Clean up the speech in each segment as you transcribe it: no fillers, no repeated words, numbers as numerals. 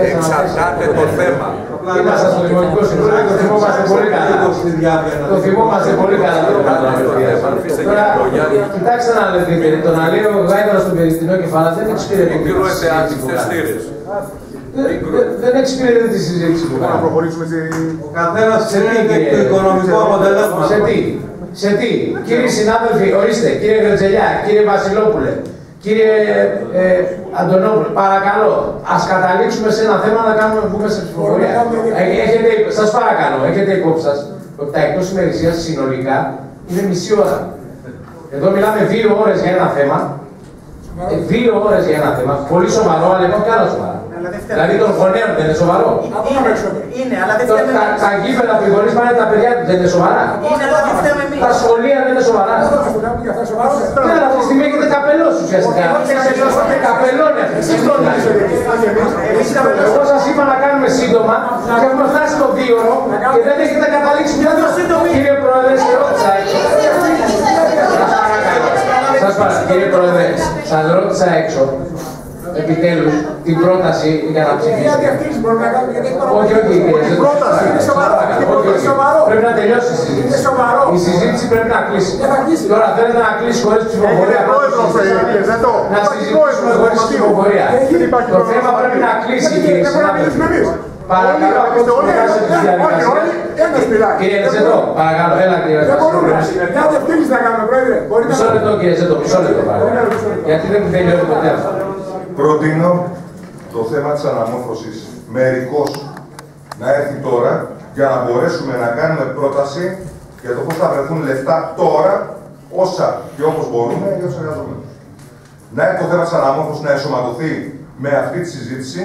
Εξαρτάται το θέμα. Είμαστε στο Δημοτικό Συμβούλιο, το θυμόμαστε πολύ καλά. Το θυμόμαστε πολύ καλά. Τώρα, κοιτάξτε να δείτε, τον Αλέο Γάιδαρο στον Περιστινό Κεφάλα δεν εξυπηρετεί τη συζήτηση. Δεν εξυπηρετεί τη συζήτηση που κάνουμε. Ο καθένας ξέρει το οικονομικό αποτελέσμα. Σε τι, κύριοι συνάδελφοι, ορίστε, κύριε Γρετζελιά, κύριε Βασιλόπουλε, κύριε Αντωνόπουλε, παρακαλώ, ας καταλήξουμε σε ένα θέμα να κάνουμε να βγούμε σε ψηφοφορία. Σας παρακαλώ, έχετε υπόψη σας ότι τα εκτός ημερησίας συνολικά είναι μισή ώρα. Εδώ μιλάμε 2 ώρες για ένα θέμα, 2 ώρες για ένα θέμα, πολύ σοβαρό, αλλά υπάρχουν και άλλα σοβαρά. Δηλαδή των γονέων δεν είναι σοβαρό. Είναι, αλλά δεν φταίμε εμείς. Τα γήπεδα που οι πάνε τα παιδιά του δεν είναι σοβαρά. Είναι, αλλά δεν φταίμε εμείς. Τα σχολεία δεν είναι σοβαρά. Ναι, αλλά αυτή τη στιγμή έχετε καπελώσει ουσιαστικά. Καπελώνετε. Εγώ σας είπα να κάνουμε σύντομα και έχουμε φτάσει το 2ωρο και δεν έχετε καταλήξει πια. Κύριε Πρόεδρε, σε ρώτησα έξω. Σας παρακαλώ, κύριε Πρόεδρε, σας ρώτησα έξω. Επιτέλους την πρόταση για να ψηφίσετε. Όχι, πρέπει να τελειώσει η συζήτηση. Η συζήτηση πρέπει να κλείσει. Τώρα θέλετε να κλείσει χωρίς ψηφοφορία. Να συζητήσουμε χωρίς ψηφοφορία. Το θέμα πρέπει να κλείσει, κύριε συνάδελφοι. Παρακαλώ, ακούστε τις διαδικασίες. Κύριε Ζετό, παρακαλώ, έλα κύριε Ζετό. Μισό λεπτό κύριε Ζετό, μισό λεπτό παρακαλώ. Γιατί δεν τελειώνει ποτέ αυτό. Προτείνω το θέμα της αναμόρφωσης μερικώς να έρθει τώρα για να μπορέσουμε να κάνουμε πρόταση για το πώς θα βρεθούν λεφτά τώρα, όσα και όπως μπορούμε για τους εργαζομένους. Να έρθει το θέμα της αναμόρφωσης να ενσωματωθεί με αυτή τη συζήτηση,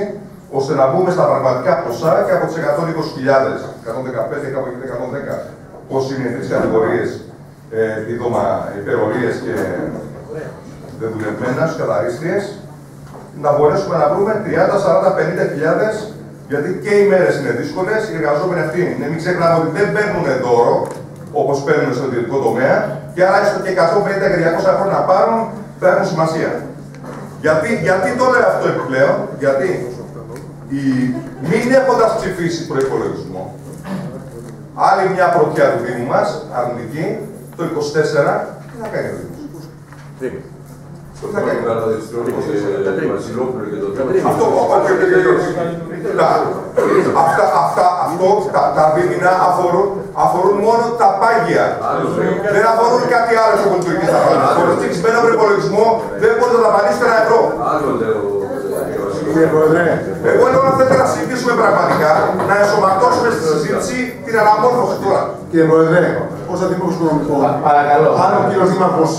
ώστε να μπούμε στα πραγματικά ποσά και από τις 120.000, 115 και από εκεί 110, πώς είναι οι 3 κατηγορίες, επίδομα, υπερορίες και δεν δουλευμένα, στους καθαρίστριες, να μπορέσουμε να βρούμε 30, 40, 50.000, γιατί και οι μέρες είναι δύσκολες, οι εργαζόμενοι αυτοί είναι. Μην ξεχνάμε ότι δεν παίρνουν δώρο, όπως παίρνουν στο ιδιωτικό τομέα, και άρα έστω και 150 και 200 ευρώ να πάρουν, θα έχουν σημασία. Γιατί το λέω αυτό επιπλέον, γιατί μην έχοντας ψηφίσει προϋπολογισμό, άλλη μια πρωτιά του Δήμου μας, αρνητική, το 24, τι θα κάνει ο Δήμος. Τα δίμηνα αφορούν μόνο τα πάγια. Δεν αφορούν κάτι άλλο στο πολιτική σταθμότητα. Χωρίς συγκεκριμένο προϋπολογισμό δεν μπορείτε να δαπανίσετε ένα ευρώ. Εγώ λέω να θέλετε να συζητήσουμε πραγματικά, να ενσωματώσουμε στη συζήτηση την αναμόρφωση τώρα. Κύριε Πρόεδρε, ως αντιμέτωπος οικονομικό, αν ο κύριος Δήμαρχος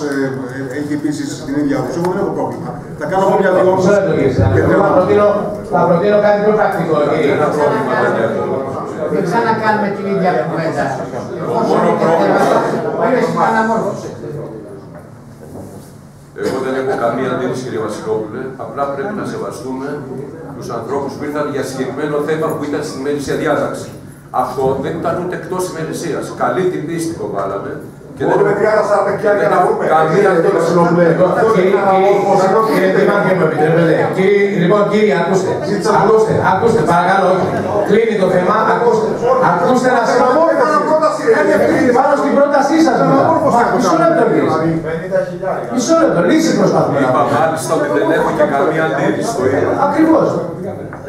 έχει επίσης την ίδια άποψη, εγώ δεν έχω πρόβλημα. Θα κάνω εγώ μια διόρθωση. Θα προτείνω κάτι πιο πρακτικό, κύριε. Δεν ξανακάνουμε την ίδια κουβέντα. Εγώ δεν έχω καμία αντίρρηση, κύριε Βασιλόπουλε. Απλά πρέπει να σεβαστούμε τους ανθρώπους που ήρθαν για συγκεκριμένο θέμα που ήταν στην ημερήσια διάταξη. Αυτό δεν ήταν ούτε εκτός ημερησίας. Καλή την πίστη το βάλαμε. Μπορούμε 30-40 για να βρούμε. Καμία αντίρρηση. Κύριε Δημάρχε, μου επιτρέπετε. Λοιπόν, κύριοι, ακούστε, παρακαλώ. Κλείνει το θέμα, ακούστε να πάνω στην πρότασή σας. Μισό λεπτό, κύριε. Μισό λεπτό, λύση προσπαθούμε. Είπα μάλιστα ότι δεν έχω και καμία αντίρρηση. Ακριβώς.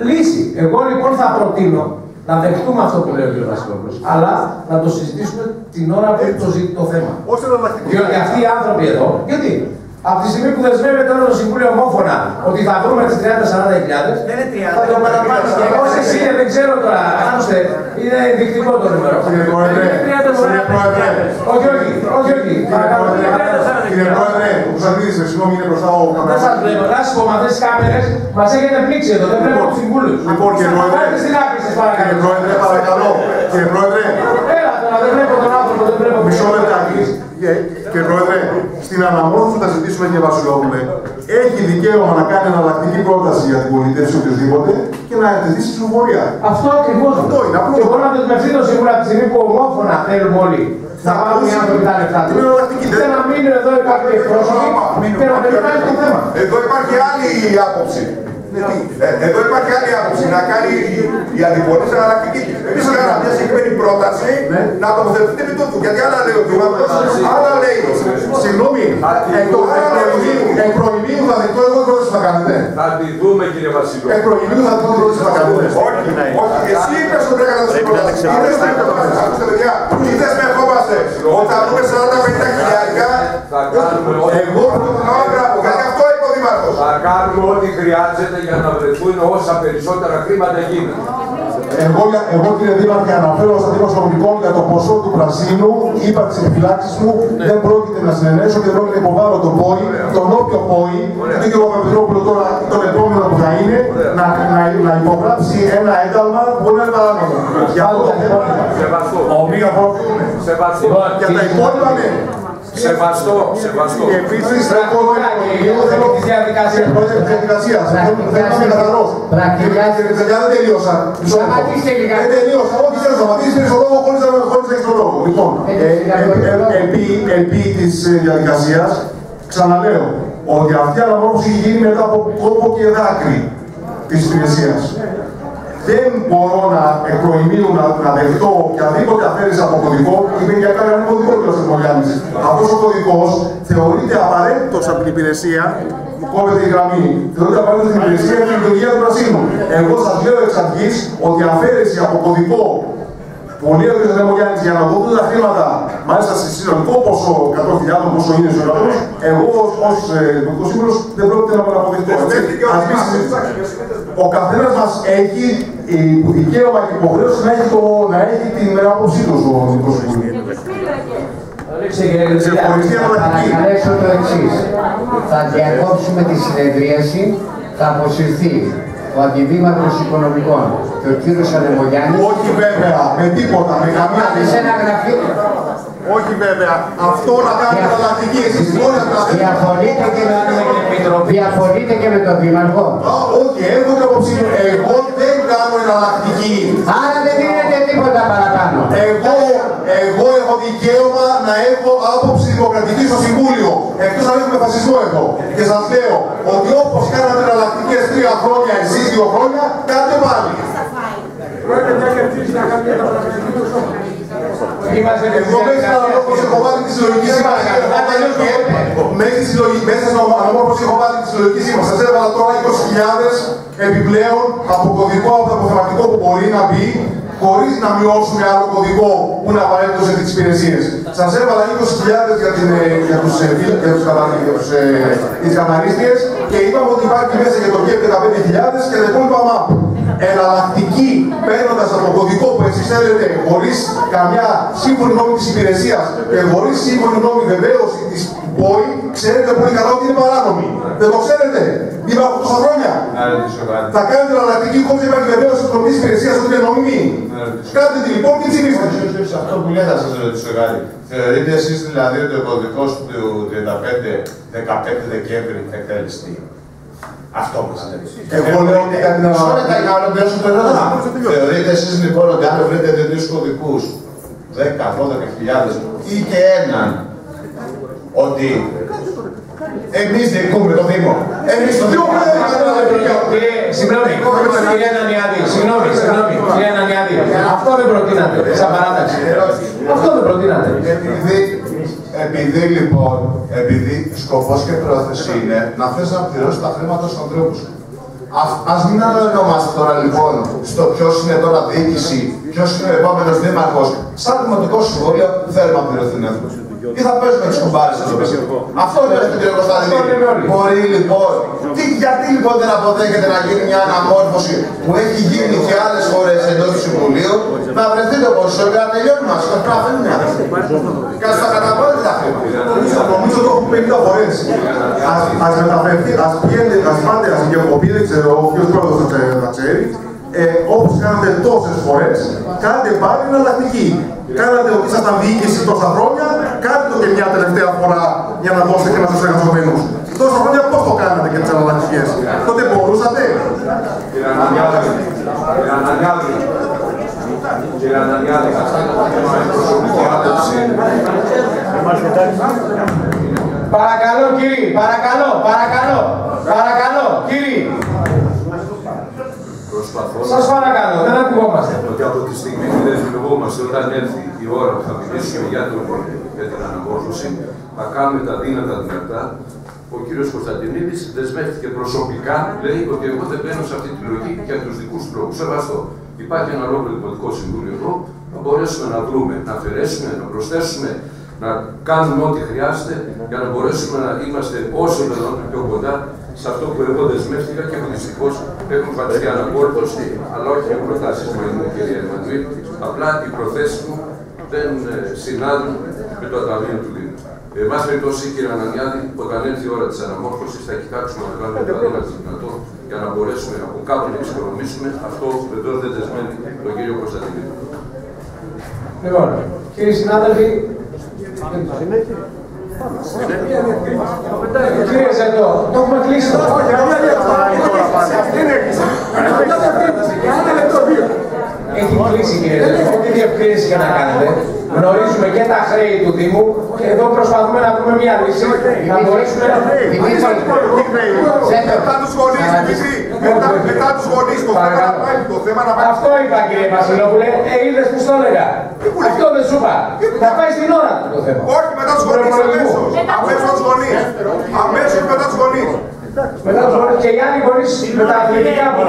Λύση. Εγώ λοιπόν θα προτείνω να δεχτούμε αυτό που λέει ο κ. Βασιλόπουλος, αλλά να το συζητήσουμε την ώρα που το ζητεί το θέμα. Διότι αυτοί οι άνθρωποι εδώ, γιατί από τη στιγμή που δεσμεύεται όλο το Συμβούλιο ομόφωνα ότι θα βρούμε τις 30-40.000, θα το παραπάνω. Εγώ εσύ δεν ξέρω τώρα, άκουστε, είναι ενδεικτικό το νούμερο. Κύριε Πρόεδρε, όχι. Κύριε Πρόεδρε, ο Κωνσταντίνης, συγγνώμη, είναι μπροστά ο καμπρός. Δεν σας βλέπω, να σας πω, με αυτές τις κάμερες μας έχετε πνίξει εδώ, δεν βλέπω τους συμβούλους. Λοιπόν, κύριε Πρόεδρε, παρακαλώ. Κύριε Πρόεδρε, έλα τώρα, δεν βλέπω τον άνθρωπο, δεν βλέπω. Μισό λεπτάκι. Κύριε Πρόεδρε, στην αναμόρφωση που θα ζητήσουμε, κύριε Βασιλόπουλε, έχει δικαίωμα να κάνει εναλλακτική πρόταση για την πολιτεύση οποιοδήποτε και να ετεθεί στη ψηφοφορία. Αυτό ακριβώς. Αυτό είναι απλό. Και μπορεί να δεσμευτεί το Συμβούλιο από τη στιγμή που ομόφωνα θέλουμε όλοι να πάρουν οι άνθρωποι τα λεφτά τους. Και να μείνουν εδώ κάποιοι εκπρόσωποι και να περιμένουν το θέμα. Εδώ υπάρχει άλλη άποψη. Εδώ υπάρχει άλλη άποψη να κάνει η αντιπολίτευση εναλλακτική. Εμείς κάναμε μια συγκεκριμένη πρόταση να τοποθετηθείτε επί τούτου. Γιατί άλλα λέει ο Δήμαρχος, άλλα λέει. Συγγνώμη, εκ προημίου θα δεχτώ εγώ πρόταση που θα κάνετε. Θα τη δούμε, κύριε Βασιλό. Εκ προημίου θα δεχτώ πρόταση που θα κάνετε. Όχι, εσύ είπες ότι πρέπει να δώσεις πρόταση. Ακούστε παιδιά, τι δεσμευόμαστε. Όταν δούμε 40-50 χιλιάρικα, εγώ γιατί αυτό είπε ο Δήμαρχος. Θα κάνουμε ό,τι χρειάζεται για να βρεθούν όσα περισσότερα χρήματα γίνονται. Εγώ κύριε Δήμαρχε, αναφέρω στα δημοσιογραφικών για το ποσό του πρασίνου, είπα τις επιφυλάξεις μου, δεν πρόκειται να συνενέσω και δεν πρόκειται να υποβάλω τον ΠΟΗ, τον όποιο ΠΟΗ, και ο Παπαπετρόπουλο τώρα, τον επόμενο που θα είναι, να υπογράψει ένα ένταλμα που μπορεί να είναι παράνομο. Για αυτό το θέμα. Σεβαστό. Για τα υπόλοιπα, ναι. Σεβαστό. Επίσης, θέλω της διαδικασίας. Δεν τελείωσα. Δεν τελείωσα. Όχι, θέλω να σταματήσεις τον λόγο χωρίς να έχεις τον λόγο. Λοιπόν, επί της διαδικασίας, ξαναλέω ότι αυτή η αναμόρφωση έχει γίνει μετά από κόπο και δάκρυ της υπηρεσίας. Δεν μπορώ να εκ προημίου να δεχτώ οποιαδήποτε αφαίρεση από κωδικό, είπε για κανένα κωδικό κ. Στυμολιάννης. Αυτός ο κωδικός θεωρείται απαραίτητος από την υπηρεσία, μου κόβεται η γραμμή, θεωρείται απαραίτητος στην υπηρεσία για την λειτουργία του πρασίνου. Εγώ σας λέω εξ αρχής ότι αφαίρεση από κωδικό που λέει ο κ. Στυμολιάννης για να δώσουν τα χρήματα, μάλιστα σε συνολικό ποσό 100.000 πόσο είναι στο κράτος, εγώ ως δημοτικός σύμβουλος δεν πρόκειται να με αποδεχτώ. Ο καθένας μας έχει δικαίωμα και υποχρέωση να έχει την άποψή του στο Δημοτικό Συμβούλιο. Θα παρακαλέσω το εξής. Θα διακόψουμε τη συνεδρίαση, θα αποσυρθεί ο Αντιδήμαρχος Οικονομικών και ο κύριος Ανεμογιάννης. Όχι βέβαια, με τίποτα, με καμία σε ένα γραφείο. Όχι βέβαια, αυτό να κάνει εναλλακτική, εσείς όλοι να κάνετε. Διαφωνείτε και με τον Δήμαρχο. Όχι, έχω την άποψή μου. Εγώ δεν κάνω εναλλακτική. Άρα δεν δίνετε τίποτα παραπάνω. Εγώ έχω δικαίωμα να έχω άποψη δημοκρατική στο Συμβούλιο. Εκτός αν έχουμε φασισμό εδώ. Και σας λέω ότι όπως κάνατε εναλλακτικές 3 χρόνια, εσείς 2 χρόνια, κάντε πάλι. Εγώ μέσα στην αναμόρφωση έχω βάλει τη συλλογική σύμβαση. Μέσα στην αναμόρφωση έχω βάλει τη συλλογική σύμβαση. Σας έβαλα τώρα 20.000 επιπλέον από κωδικό, από το αποθεματικό που μπορεί να μπει, χωρίς να μειώσουμε άλλο κωδικό που είναι απαραίτητο σε τις υπηρεσίες. Σας έβαλα 20.000 για τις καθαρίστριες και είπαμε ότι υπάρχει μέσα και το ΚΕΠ 15.000 και τα υπόλοιπα ΜΑΠ. Εναλλακτική παίρνοντας από το κωδικό που εσείς θέλετε χωρίς καμιά σύμφωνη νόμη της υπηρεσίας και χωρίς σύμφωνη νόμη βεβαίωση της ΠΟΗ, ξέρετε πολύ καλά ότι είναι παράνομη. Δεν το ξέρετε. Υπάρχουν τόσα χρόνια. Θα κάνετε εναλλακτική χωρίς να υπάρχει βεβαίωση της νομικής υπηρεσίας ότι είναι νόμιμη. Κάντε τη λοιπόν και ψηφίστε. Αυτό που λέει θα σας ρωτήσω κάτι. Θεωρείτε εσείς δηλαδή ότι ο κωδικός του 35-15 Δεκέμβρη θα εκτελεστεί? Αυτό μας λέει. Εγώ λέω ότι κάτι να ολοκληρώσω το ερώτημα. Θεωρείτε εσείς λοιπόν ότι αν βρείτε τέτοιους κωδικούς 10-12.000 ή και έναν, ότι εμείς διοικούμε το Δήμο. Εμείς το Δήμο. Συγγνώμη, κύριε Ανανιάδη, κύριε Ανανιάδη, αυτό δεν προτείνατε, σαν παράταξη. Αυτό δεν προτείνατε. Επειδή λοιπόν, σκοπός και πρόθεση είναι να θες να πληρώσει τα χρήματα στους ανθρώπους. Ας μην αναλογόμαστε τώρα λοιπόν στο ποιος είναι τώρα διοίκηση, ποιος είναι ο επόμενος δήμαρχος. Σαν δημοτικό συμβούλιο θέλουμε να πληρωθούν εύκολα. Ή θα παίζουμε τις κουμπάρες εδώ πέρα. Αυτό είναι το κύριο Κωνσταντινίδη. Μπορεί λοιπόν. Γιατί λοιπόν δεν αποδέχεται να γίνει μια αναμόρφωση που έχει γίνει και άλλες φορές εντός του Συμβουλίου, να βρεθεί το ποσό και να τελειώνει μας. Το πράγμα είναι και ας τα καταβάλετε τα χρήματα. Νομίζω το έχουμε 50 φορές. Ας μεταφερθεί, ας πάτε, ας γεωκοπήρεξε, ο οποίος πρόεδρος θα ξέρει, όπως κάνατε τόσες φορές, κάντε πάλι εναλλακτική. Κάνατε ότι ήσασταν διοίκηση τόσα χρόνια, κάντε το και μια τελευταία φορά για να δώσετε και στους εργαζομένους. Τόσα χρόνια πώς το κάνατε και τις εναλλακτικές? Τότε μπορούσατε. Κύριε Ανανιάδη, παρακαλώ κύριοι, παρακαλώ, κύριοι. προσπαθώ. Σας παρακαλώ, δεν ακουγόμαστε. Ότι από τη στιγμή που δεσμευόμαστε, όταν έρθει η ώρα που θα μιλήσουμε για την αναμόρφωση, θα κάνουμε τα δύνατα δυνατά. Ο κύριος Κωνσταντινίδης δεσμεύτηκε προσωπικά, λέει ότι εγώ δεν μπαίνω σε αυτή τη λογική για τους δικούς του λόγους. Σεβαστό. Υπάρχει ένα ολόκληρο Δημοτικό Συμβούλιο εδώ, θα μπορέσουμε να βρούμε, να αφαιρέσουμε, να προσθέσουμε, να κάνουμε ό,τι χρειάζεται για να μπορέσουμε να είμαστε όσο δυνατόν πιο κοντά σε αυτό που εγώ δεσμεύτηκα και που δυστυχώς έχουν φανταστεί αναπόρτωση, αλλά όχι με προτάσεις μου, κυρία Εμμανουήλ. Απλά οι προθέσεις μου δεν συνάδουν με το Ταμείο του Δήμου. Εν πάση περιπτώσει, κύριε Ανανιάδη, όταν έρθει η ώρα της αναμόρφωσης, θα κοιτάξουμε να κάνουμε το αδύνατο δυνατό για να μπορέσουμε από κάπου να εξοικονομήσουμε. Αυτό βεβαίως δεν δεσμεύει τον κύριο Κωνσταντινίδη. Λοιπόν, κύριοι συνάδελφοι, κύριε Ζεντό, το έχουμε κλείσει. Έχει κλείσει, κύριε Ζεντό, ό,τι διευκρίνηση και να κάνετε. Γνωρίζουμε και τα χρέη του Δήμου και εδώ προσπαθούμε να βρούμε μια λύση να μπορέσουμε να... Μετά τους γονείς, Δημήτρη, μετά τους γονείς, το θέμα να πάει. Αυτό είπα, κύριε Βασιλόπουλε, είδες που στο έλεγα. Αυτό δεν σου είπα. Θα πάει στην ώρα του το θέμα. Όχι, μετά τους γονείς, αμέσως. Αμέσως τους γονείς. Αμέσως μετά τους γονείς. Μετά τους γονείς και οι άλλοι γονείς με τα αθλητικά μου.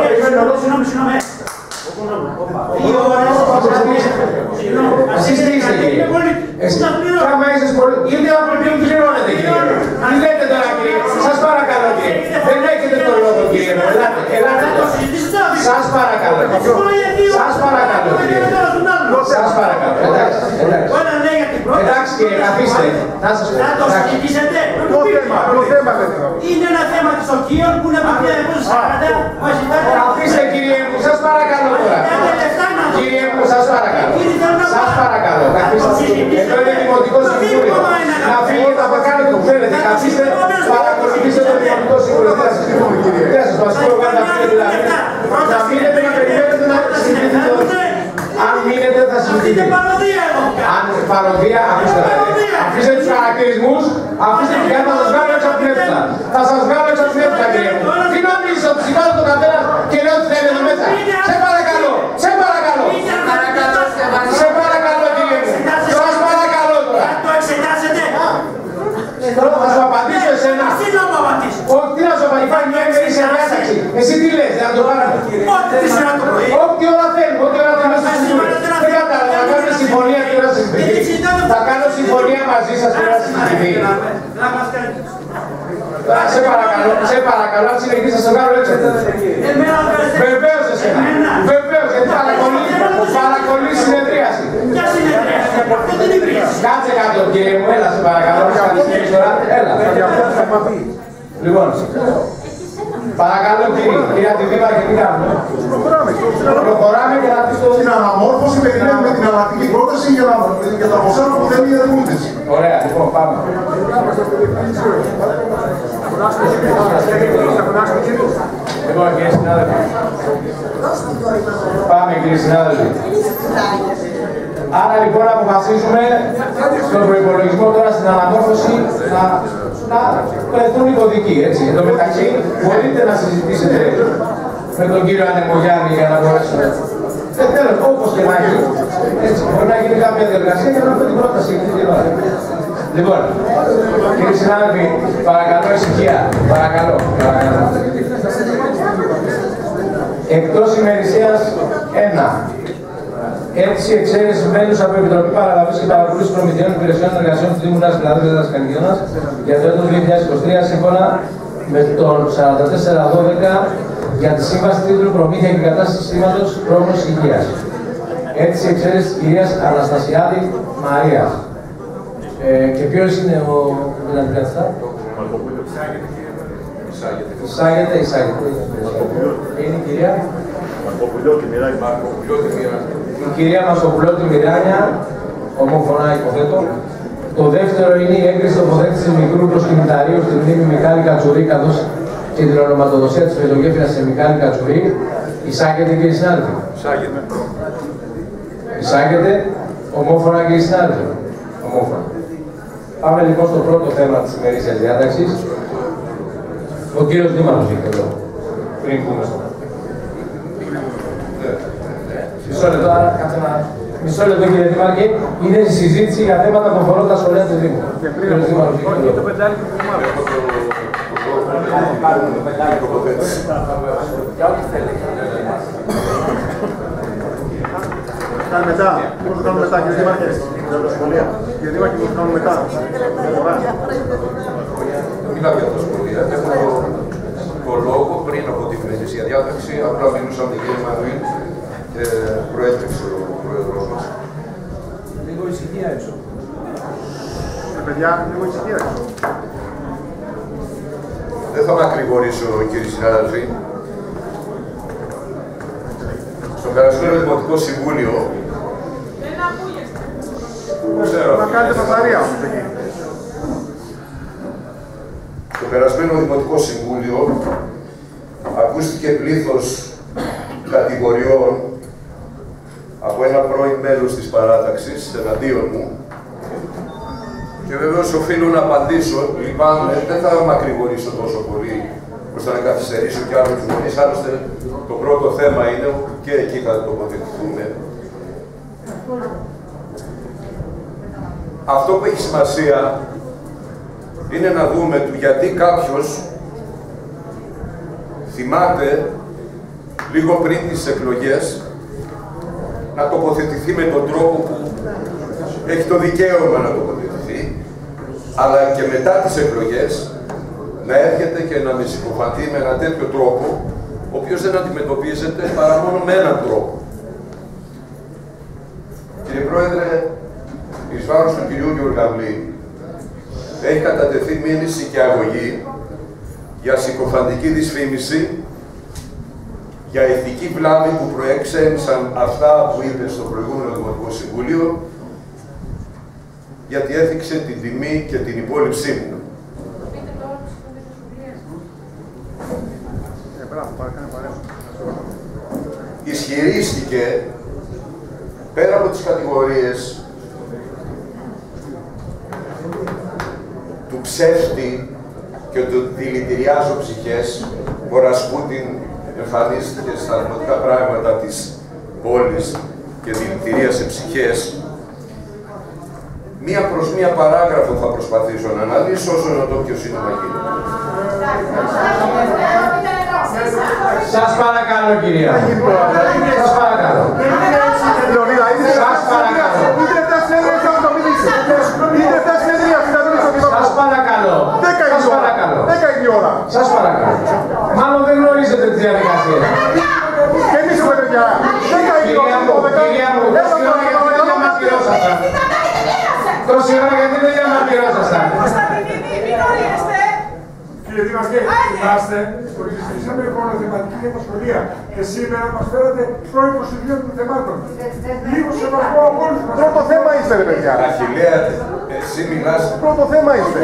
Εσείς τι είστε, κύριε? Κάμα είσες πολύ... Είτε από ποιον πληρώνετε, κύριε. Τι λέτε τώρα, κύριε? Σας παρακαλώ, κύριε. Δεν έχετε το λόγο, κύριε. Ελάτε τώρα. Σας παρακαλώ. Σας παρακαλώ, κύριε. Σας παρακαλώ. Εντάξει, κύριε, καθίστε. Να σας πω. Να το συζητήσετε. Είναι ένα θέμα της ΟΚΙΟΝ που είναι από 1940. Καθίστε, κύριε μου. Σας παρακαλώ τώρα. Κύριε μου, σας παρακαλώ. Σας παρακαλώ. Καθίστε. Εδώ είναι Δημοτικό Συμβούλιο. Να φύγετε από κάτω που θέλετε. Καθίστε. Παρακολουθήστε το Δημοτικό Συμβούλιο. Δεν σας θυμούμε, κύριε. Δεν σας βασίλω κάτω να φύγετε δηλαδή. Θα μείνετε να περιμένετε να συζητήσετε. Αν μείνετε θα συζητήσετε. Αν παροδία, αφήστε δηλαδή. Αφήστε τους χαρακτηρισμούς, αφήστε την κάρτα, θα σας βγάλω έξω από την αίθουσα. Θα σας βγάλω έξω από την αίθουσα, κύριε μου. Τι νομίζεις ότι σηκώνω τον καθένα και λέω ότι θέλει εδώ μέσα. Σε παρακαλώ, σε παρακαλώ. Σε παρακαλώ, κύριε μου. Σας παρακαλώ τώρα. Το εξετάσετε. Τώρα θα σου απαντήσω εσένα. Τι να μου απαντήσω. Όχι, τι να σου απαντήσω. Υπάρχει μια ημερήσια διάταξη. Εσύ τι λες, να το πάρουμε. Ό,τι ώρα το πρωί. Ό,τι ώρα θέλουμε, ό,τι ώρα θέλουμε. Δεν κατάλαβα, να κάνουμε συμφωνία και να συζητηθεί. Θα κάνω συμφωνία μαζί σας και να συζητηθεί. Σε παρακαλώ, αν συνεχίσεις θα σε βγάλω έξω. Βεβαίως εσένα. Βεβαίως, γιατί παρακολουθείς συνεδρίαση. Ποια συνεδρίαση. Αυτό δεν είναι. Κάτσε κάτω, κύριε μου, έλα σε παρακαλώ. Έλα. Λοιπόν, παρακαλώ κύριε Αντιδήμαρχε, τι κάνουμε. Προχωράμε και να πεις το... Στην αναμόρφωση περιμένουμε την αλλακτική πρόταση για τα ποσά που δεν είναι δεμούντες. Ωραία, λοιπόν, πάμε. Λοιπόν, κύριε συνάδελφοι. Πάμε, κύριε συνάδελφοι. Άρα λοιπόν αποφασίζουμε στον προϋπολογισμό τώρα στην αναμόρφωση να βρεθούν οι κωδικοί, έτσι. Εν τω μεταξύ μπορείτε να συζητήσετε με τον κύριο Ανεμογιάννη για να μπορέσουμε. Τέλος, όπως και να γίνει. Έτσι, μπορεί να γίνει κάποια διεργασία για να βρω την πρόταση. Λοιπόν, κύριοι συνάδελφοι, παρακαλώ ησυχία. Παρακαλώ. Εκτός ημερησίας 1. Αίτηση εξαίρεση μέλους από Επιτροπή Παραλαβής και Παρακολούθησης Προμηθειών Υπηρεσιών Εργασιών του Δήμου Νέας Φιλαδέλφειας Δασκαλικιώνας για το έτος 2023 σύμφωνα με τον 4412 για τη σύμβαση τίτλου Προμήθεια και Κατάσταση Συστήματος Πρόγνωσης Υγείας. Αίτηση εξαίρεση της κυρίας Αναστασιάδη Μαρίας. Και ποιος είναι ο δυνατικαστά? Εισάγεται. Είναι η κυρία Μαρκοπουλιώτη Μιράνια. Η κυρία Μαρκοπουλιώτη Μιράνια, ομοφωνά υποθέτω. Το δεύτερο είναι η έγκριση τοποθέτησης μικρού προσκυνηταρίου στη μνήμη Μιχάλη Κατσουρί, καθώς και την ονοματοδοσία της πεζογέφυρας σε Μιχάλη Κατσουρί. Εισάγεται, κύριε συνάδελφε. Εισάγεται. Ομόφωνα, κύριε συνάδελφε. Ομόφωνα. Πάμε λοιπόν στο πρώτο θέμα της ημερήσιας διάταξης. Ο κύριος Δήμαρχος έχει το λόγο. Πριν πούμε στο Μισό λεπτό κύριε Δήμαρχε, είναι η συζήτηση για θέματα που αφορούν τα σχολεία του Δήμου. Το πεντάλικο που μάθαμε. Κάνουμε μετά. Πώς το κάνουμε μετά, κύριε Δήμαρχε? Κύριε Δήμαρχε, πώς το κάνουμε μετά? Μιλάω για τα σχολεία. Έχω το λόγο πριν από την ημερήσια διάταξη. Απλά μιλούσα με την κυρία Μανουήλ και προέτρεξε ο πρόεδρος μας. Λίγο ησυχία έξω. Παιδιά, λίγο ησυχία έξω. Δεν θα μακρηγορήσω, κύριοι συνάδελφοι. Στο περασμένο Δημοτικό Συμβούλιο. Δεν ακούγεστε. Να κάνετε φασαρία όμως εκεί. Στο περασμένο Δημοτικό Συμβούλιο ακούστηκε πλήθος κατηγοριών από ένα πρώην μέλος της παράταξης εναντίον μου και βεβαίως οφείλω να απαντήσω. Λυπάμαι, δεν θα μακρηγορήσω τόσο πολύ ώστε να καθυστερήσω και άλλους γονείς. Άλλωστε το πρώτο θέμα είναι και εκεί θα τοποθετηθούμε. Αυτό που έχει σημασία είναι να δούμε του γιατί κάποιος θυμάται λίγο πριν τις εκλογές να τοποθετηθεί με τον τρόπο που έχει το δικαίωμα να τοποθετηθεί, αλλά και μετά τις εκλογές να έρχεται και να με συκοφαντεί με ένα τέτοιο τρόπο, ο οποίος δεν αντιμετωπίζεται παρά μόνο με έναν τρόπο. Κύριε Πρόεδρε, εις βάρος του κυρίου Γιουργαβλή, έχει κατατεθεί μήνυση και αγωγή για συκοφαντική δυσφήμιση, για ηθική βλάβη που προέξενσαν αυτά που είπε στο προηγούμενο Δημοτικό Συμβούλιο, γιατί έθιξε την τιμή και την υπόλοιψή μου. Ισχυρίστηκε, πέρα από τις κατηγορίες του ψεύτη και του δηλητηριάζω ψυχές, ο Ρασπούτιν εμφανίστηκε στα δημοτικά πράγματα της πόλης και δηλητηρίασε ψυχές. Μία προς μία παράγραφο θα προσπαθήσω να αναλύσω όσο να το ποιος είναι μαγείο. Σας παρακαλώ κυρία. Σας παρακαλώ. Σας παρακαλώ. Σας παρακαλώ. Σας παρακαλώ. Μάλλον δεν γνωρίζετε τις διαδικασίες. Και εμείς έχουμε παιδιά. Κυρία μου, τόση ώρα γιατί δεν διαμαρτυρόσασταν. Κύριε Δήμαρχε, θυμάστε ότι συζητήσαμε οικονοθεματική για τα σχολεία και σήμερα μας φέρατε πρώην προσφυγείο των θεμάτων. Λίγο σεβασμό από όλους μας. Πρώτο θέμα είστε ρε παιδιά. Αχιλλέα, εσύ μιλάς. Πρώτο θέμα είστε.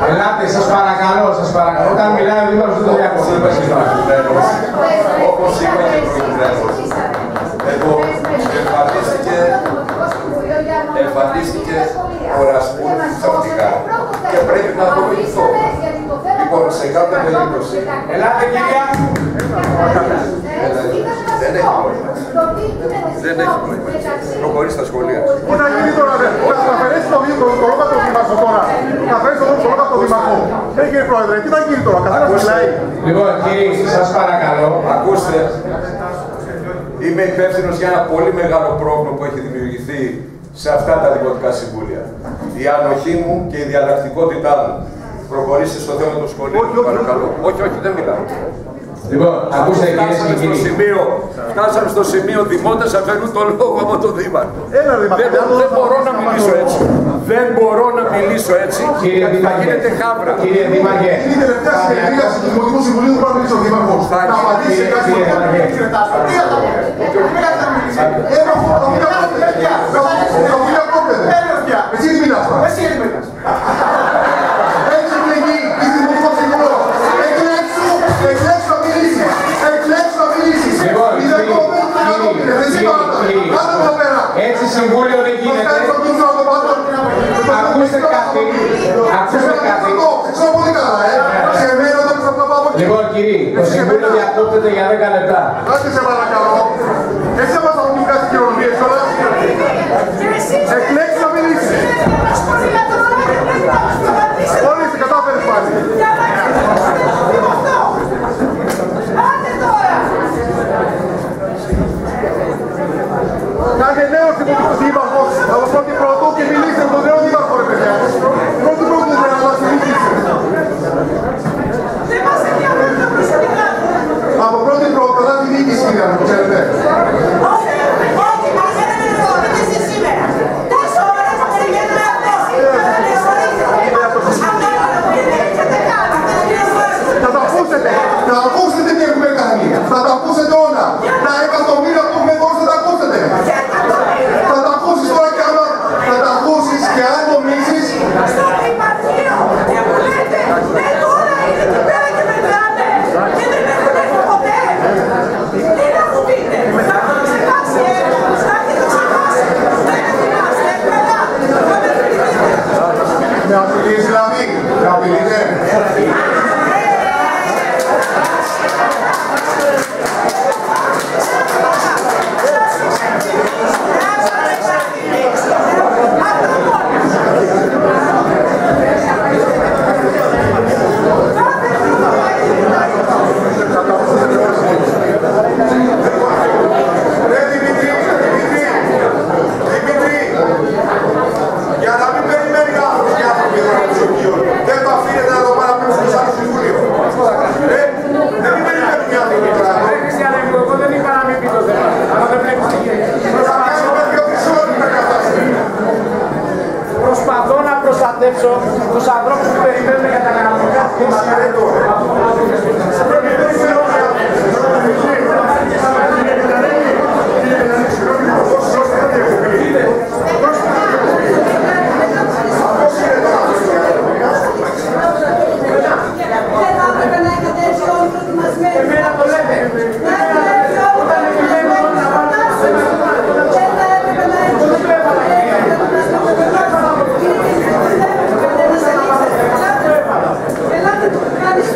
Ελάτε, σας παρακαλώ, σας παρακαλώ. Όταν μιλάει ο Δήμαρχος δεν το διακόπτω. Όπως είπα και προηγουμένως, εδώ εμφανίστηκε ο Ρασπούτιν ξαφνικά και πρέπει να το βοηθώ. Λοιπόν, σε κάθε περίπτωση. Ελάτε κυρία. Δεν έχει νόημα. Δεν έχει νόημα. Προχωρεί στα σχολεία. Τι θα γίνει τώρα, θα αφαιρέσει το λόγο του Δήμαρχου τώρα. Θα αφαιρέσει το λόγο του Δήμαρχου. Κύριε Πρόεδρε, τι θα γίνει τώρα, καθένας μιλάει. Λοιπόν, κύριοι, σας παρακαλώ. Ακούστε, είμαι υπεύθυνος για ένα πολύ μεγάλο πρόβλημα που έχει δημιουργηθεί σε αυτά τα δημοτικά συμβούλια. Η ανοχή μου και η διαλλακτικότητά μου. Προχωρήστε στο θέμα των σχολείων, παρακαλώ. Όχι, δεν μιλάω. Λοιπόν, ακούστε κυρίες και κύριοι. Φτάσαμε στο σημείο δημότες αφαιρούν τον λόγο από τον Δήμαρχο. Δεν μπορώ να μιλήσω έτσι. Δεν μπορώ να μιλήσω έτσι. Θα γίνεται χάβρα. Κύριε Δήμαρχε. Είναι η τελευταία συνεδρία του Δημοτικού Συμβουλίου που θα μιλήσει ο Δήμαρχος. Θα απαντήσει κάτι που θα μιλήσει. Εσύ τι μιλάς τώρα. Εσύ τι μιλάς. Έχεις εκλεγεί. Είσαι Δημοτικό Συμβουλίο. Εκλέξου να μιλήσεις. Εκλέξου να μιλήσεις. Έτσι συμβούλιο δεν γίνεται. Ακούστε κάτι. Ακούστε κάτι. Λοιπόν κύριοι, το συμβούλιο διακόπτεται διακόπτεται για 10 λεπτά. Άντε σε παρακαλώ. Έτσι θα μας αποκλειστικά στις κοινωνίες τώρα. Εκλέξεις να μιλήσεις. Όλοι σε κατάφερες πάλι. Κάντε νέο δήμαρχος από πρώτη πρώτο και μιλήστε με τον νέο δήμαρχο ρε παιδιά. Πρώτη πρώτο δεν θα μας μιλήσεις. Δεν μας ενδιαφέρει το προσωπικά. Από πρώτη πρώτο θα τη διοίκηση κύριε μου, ξέρετε. Όχι, μας ενδιαφέρει και σήμερα. Τόσο ώρες θα πηγαίνουμε αυτό. Θα τα ακούσετε. Θα ακούσετε τι έχουμε κάνει. Θα τα ακούσετε όλα. Τα εκατομμύρια που έχουμε δώσει θα τα ακούσετε. Θα τα ακούσεις τώρα και άμα θα τα ακούσεις και αν νομίζεις. Στο υπαρχείο και μου λέτε, τώρα είναι εκεί πέρα και μετράτε. Και δεν έχουμε ποτέ. Τι να μου πείτε, θα έχω ξεχάσει, θα έχετε ξεχάσει. Δεν θυμάστε, καλά. Με απειλείς δηλαδή. Με απειλείτε. Για να μην περιμένει άνθρωπος και άνθρωποι εδώ να τους οδηγούν. Δεν το αφήνετε να το παραπέμψουν στο Σάνο Συμβούλιο. Δεν μην περιμένουν οι άνθρωποι τώρα. Χριστιανέ μου, εγώ δεν είπα να μην πει το θέμα. Αλλά δεν βλέπεις τι γίνεται. Θα κάνουμε 2-3 ώρες να κατάσταση. Προσπαθώ να προστατεύσω τους ανθρώπους που περιμένουν για τα κανονικά θέματα. Εμένα το λέτε. Ελάτε το κάνεις.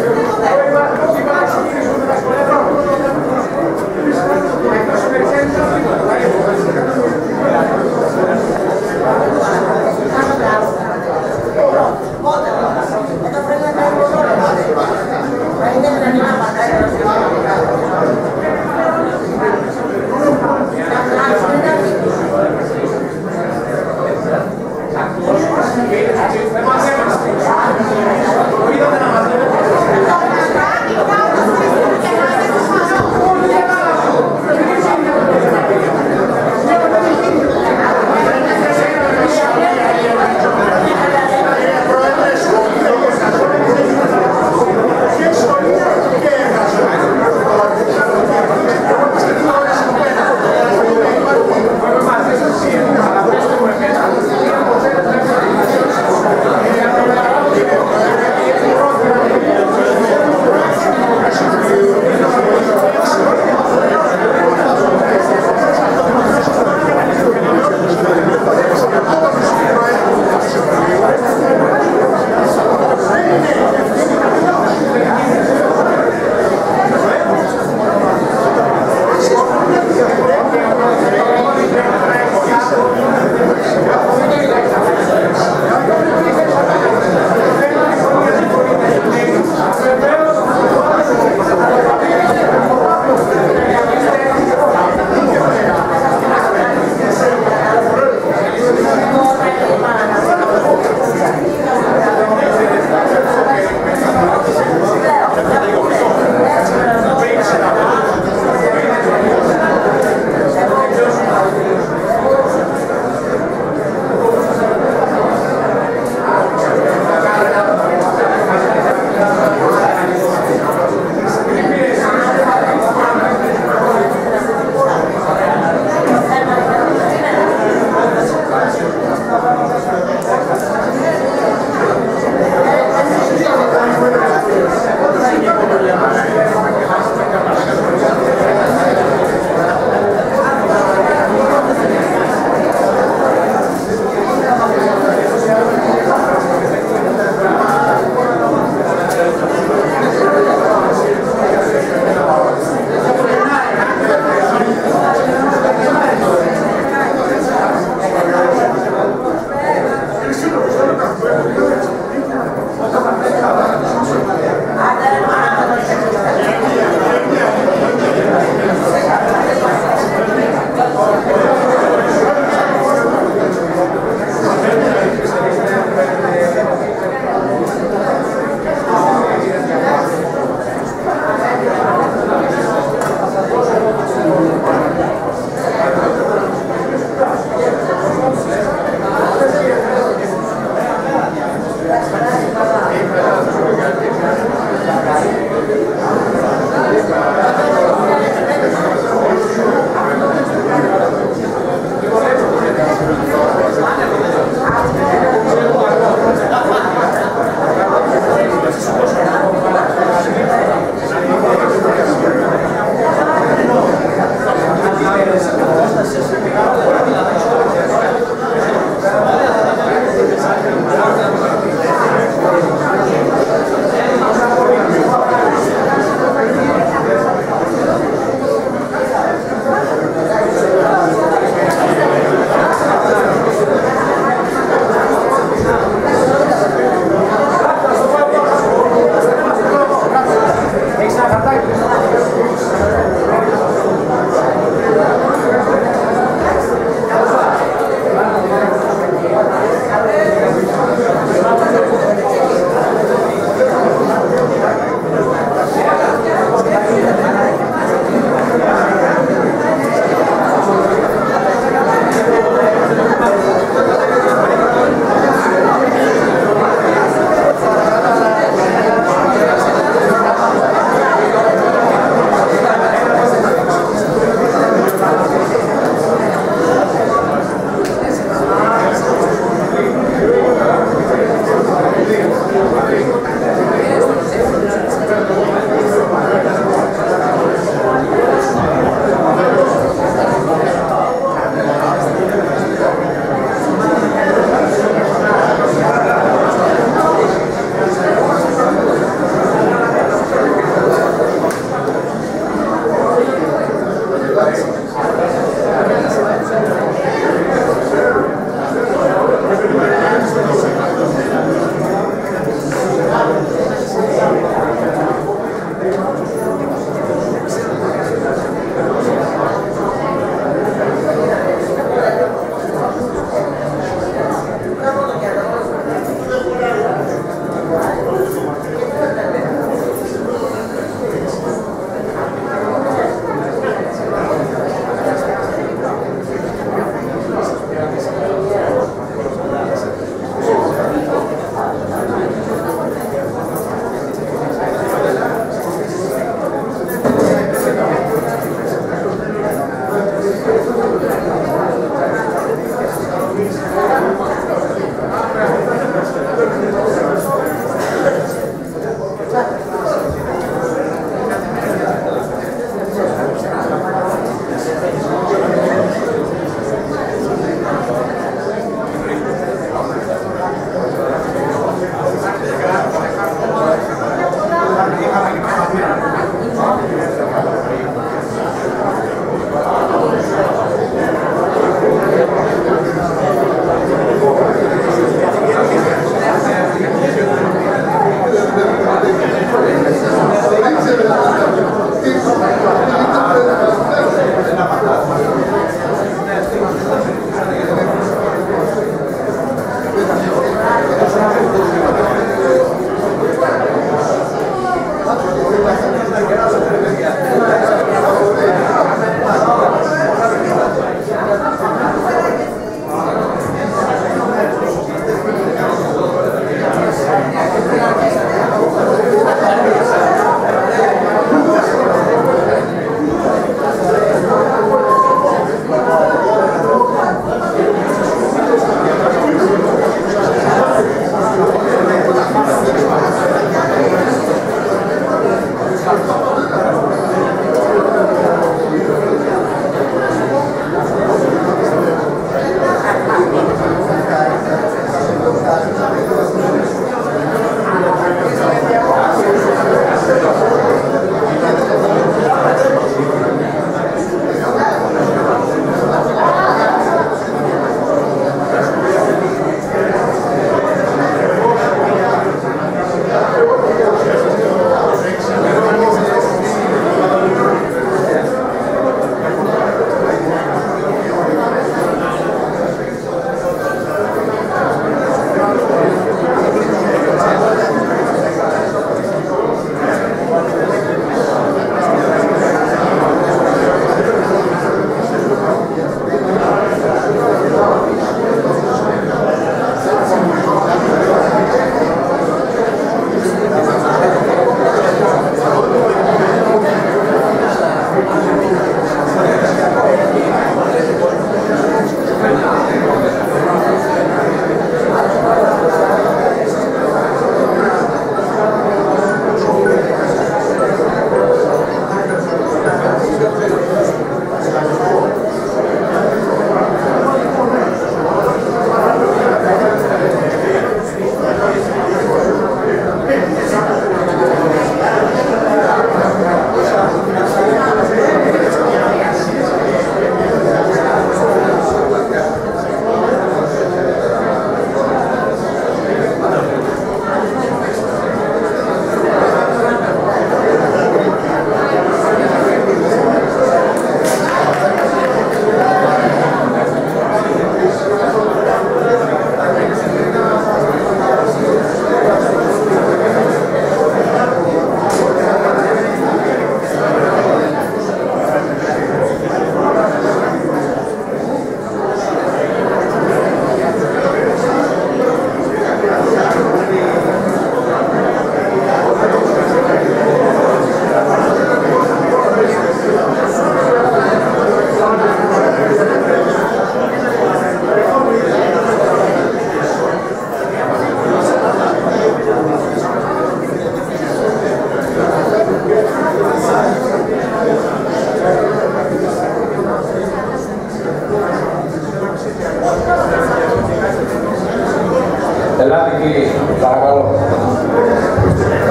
κύριοι, παρακαλώ.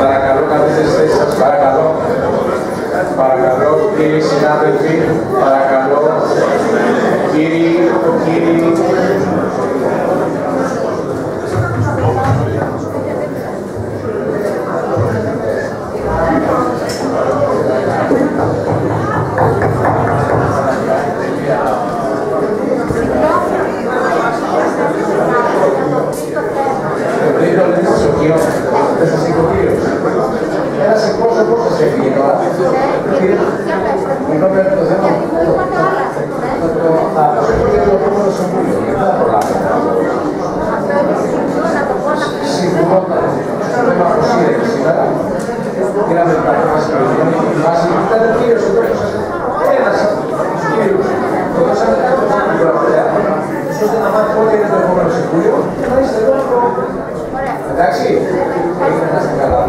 Παρακαλώ, καθίστε στις θέσεις σας, παρακαλώ. Παρακαλώ, κύριοι συνάδελφοι, παρακαλώ. Κύριοι. Δεν σας είπε ο κύριος. Ένας εκπρόσωπος σας έφυγε τώρα. Ενώ πρέπει το θέμα θα αποσχολεί το επόμενο συμβούλιο. Δεν θα προλάβουμε. Συμφωνόταν στο θέμα αποσύρεται σήμερα. Πήραμε την παρέμβαση του Ιωάννη. Ήταν ο κύριος εδώ. Ένας κύριος. Το δώσαμε το γραφέα. Ώστε να μάθει πότε είναι το επόμενο συμβούλιο και να είστε εδώ. Εντάξει, να είστε καλά.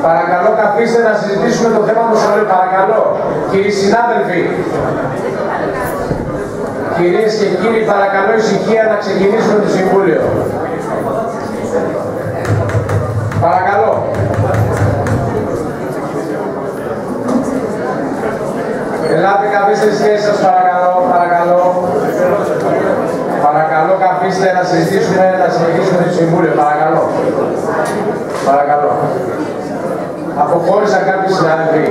Παρακαλώ καθίστε να συζητήσουμε το θέμα του σχολείου. Παρακαλώ, κύριοι συνάδελφοι. Κυρίες και κύριοι, παρακαλώ ησυχία να ξεκινήσουμε το Συμβούλιο. Παρακαλώ. Ελάτε, καθίστε στις θέσεις σας, παρακαλώ, παρακαλώ. Παρακαλώ, καθίστε να συζητήσουμε, να συνεχίσουμε το Συμβούλιο, παρακαλώ. Παρακαλώ. Αποχώρησαν κάποιοι συνάδελφοι.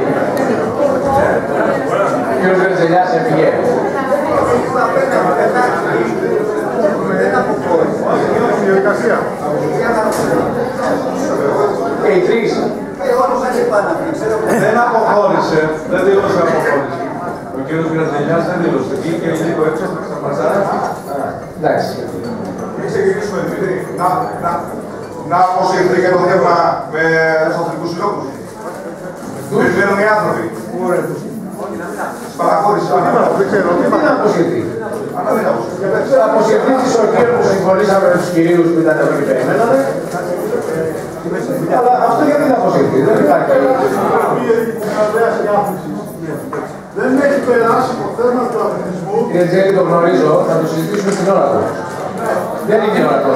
Ο κ. Γερτζελιάς έφυγε. Και οι τρεις. Δεν αποχώρησε, δεν δήλωσε αποχώρηση. Ο κύριος Γερτζελιάς δεν δήλωσε. Βγήκε λίγο έξω στα Ξαπαζάρα. Εντάξει. Μην ξεκινήσουμε, Δημήτρη. Να αποσυρθεί και το θέμα με τους αθλητικούς συλλόγους. Περιμένουν οι άνθρωποι. Παραχώρηση. Δεν ξέρω, τι θα αποσυρθεί. Θα αποσυρθεί τη σοκία που συμφωνήσαμε με τους κυρίους που ήταν εδώ και περιμέναμε. Αλλά αυτό γιατί θα αποσυρθεί, δεν υπάρχει. Δεν έχει περάσει το θέμα του αθλητισμού. Κύριε Τζέλη, το γνωρίζω, θα το συζητήσουμε στην ώρα του. Δεν είναι η ώρα του.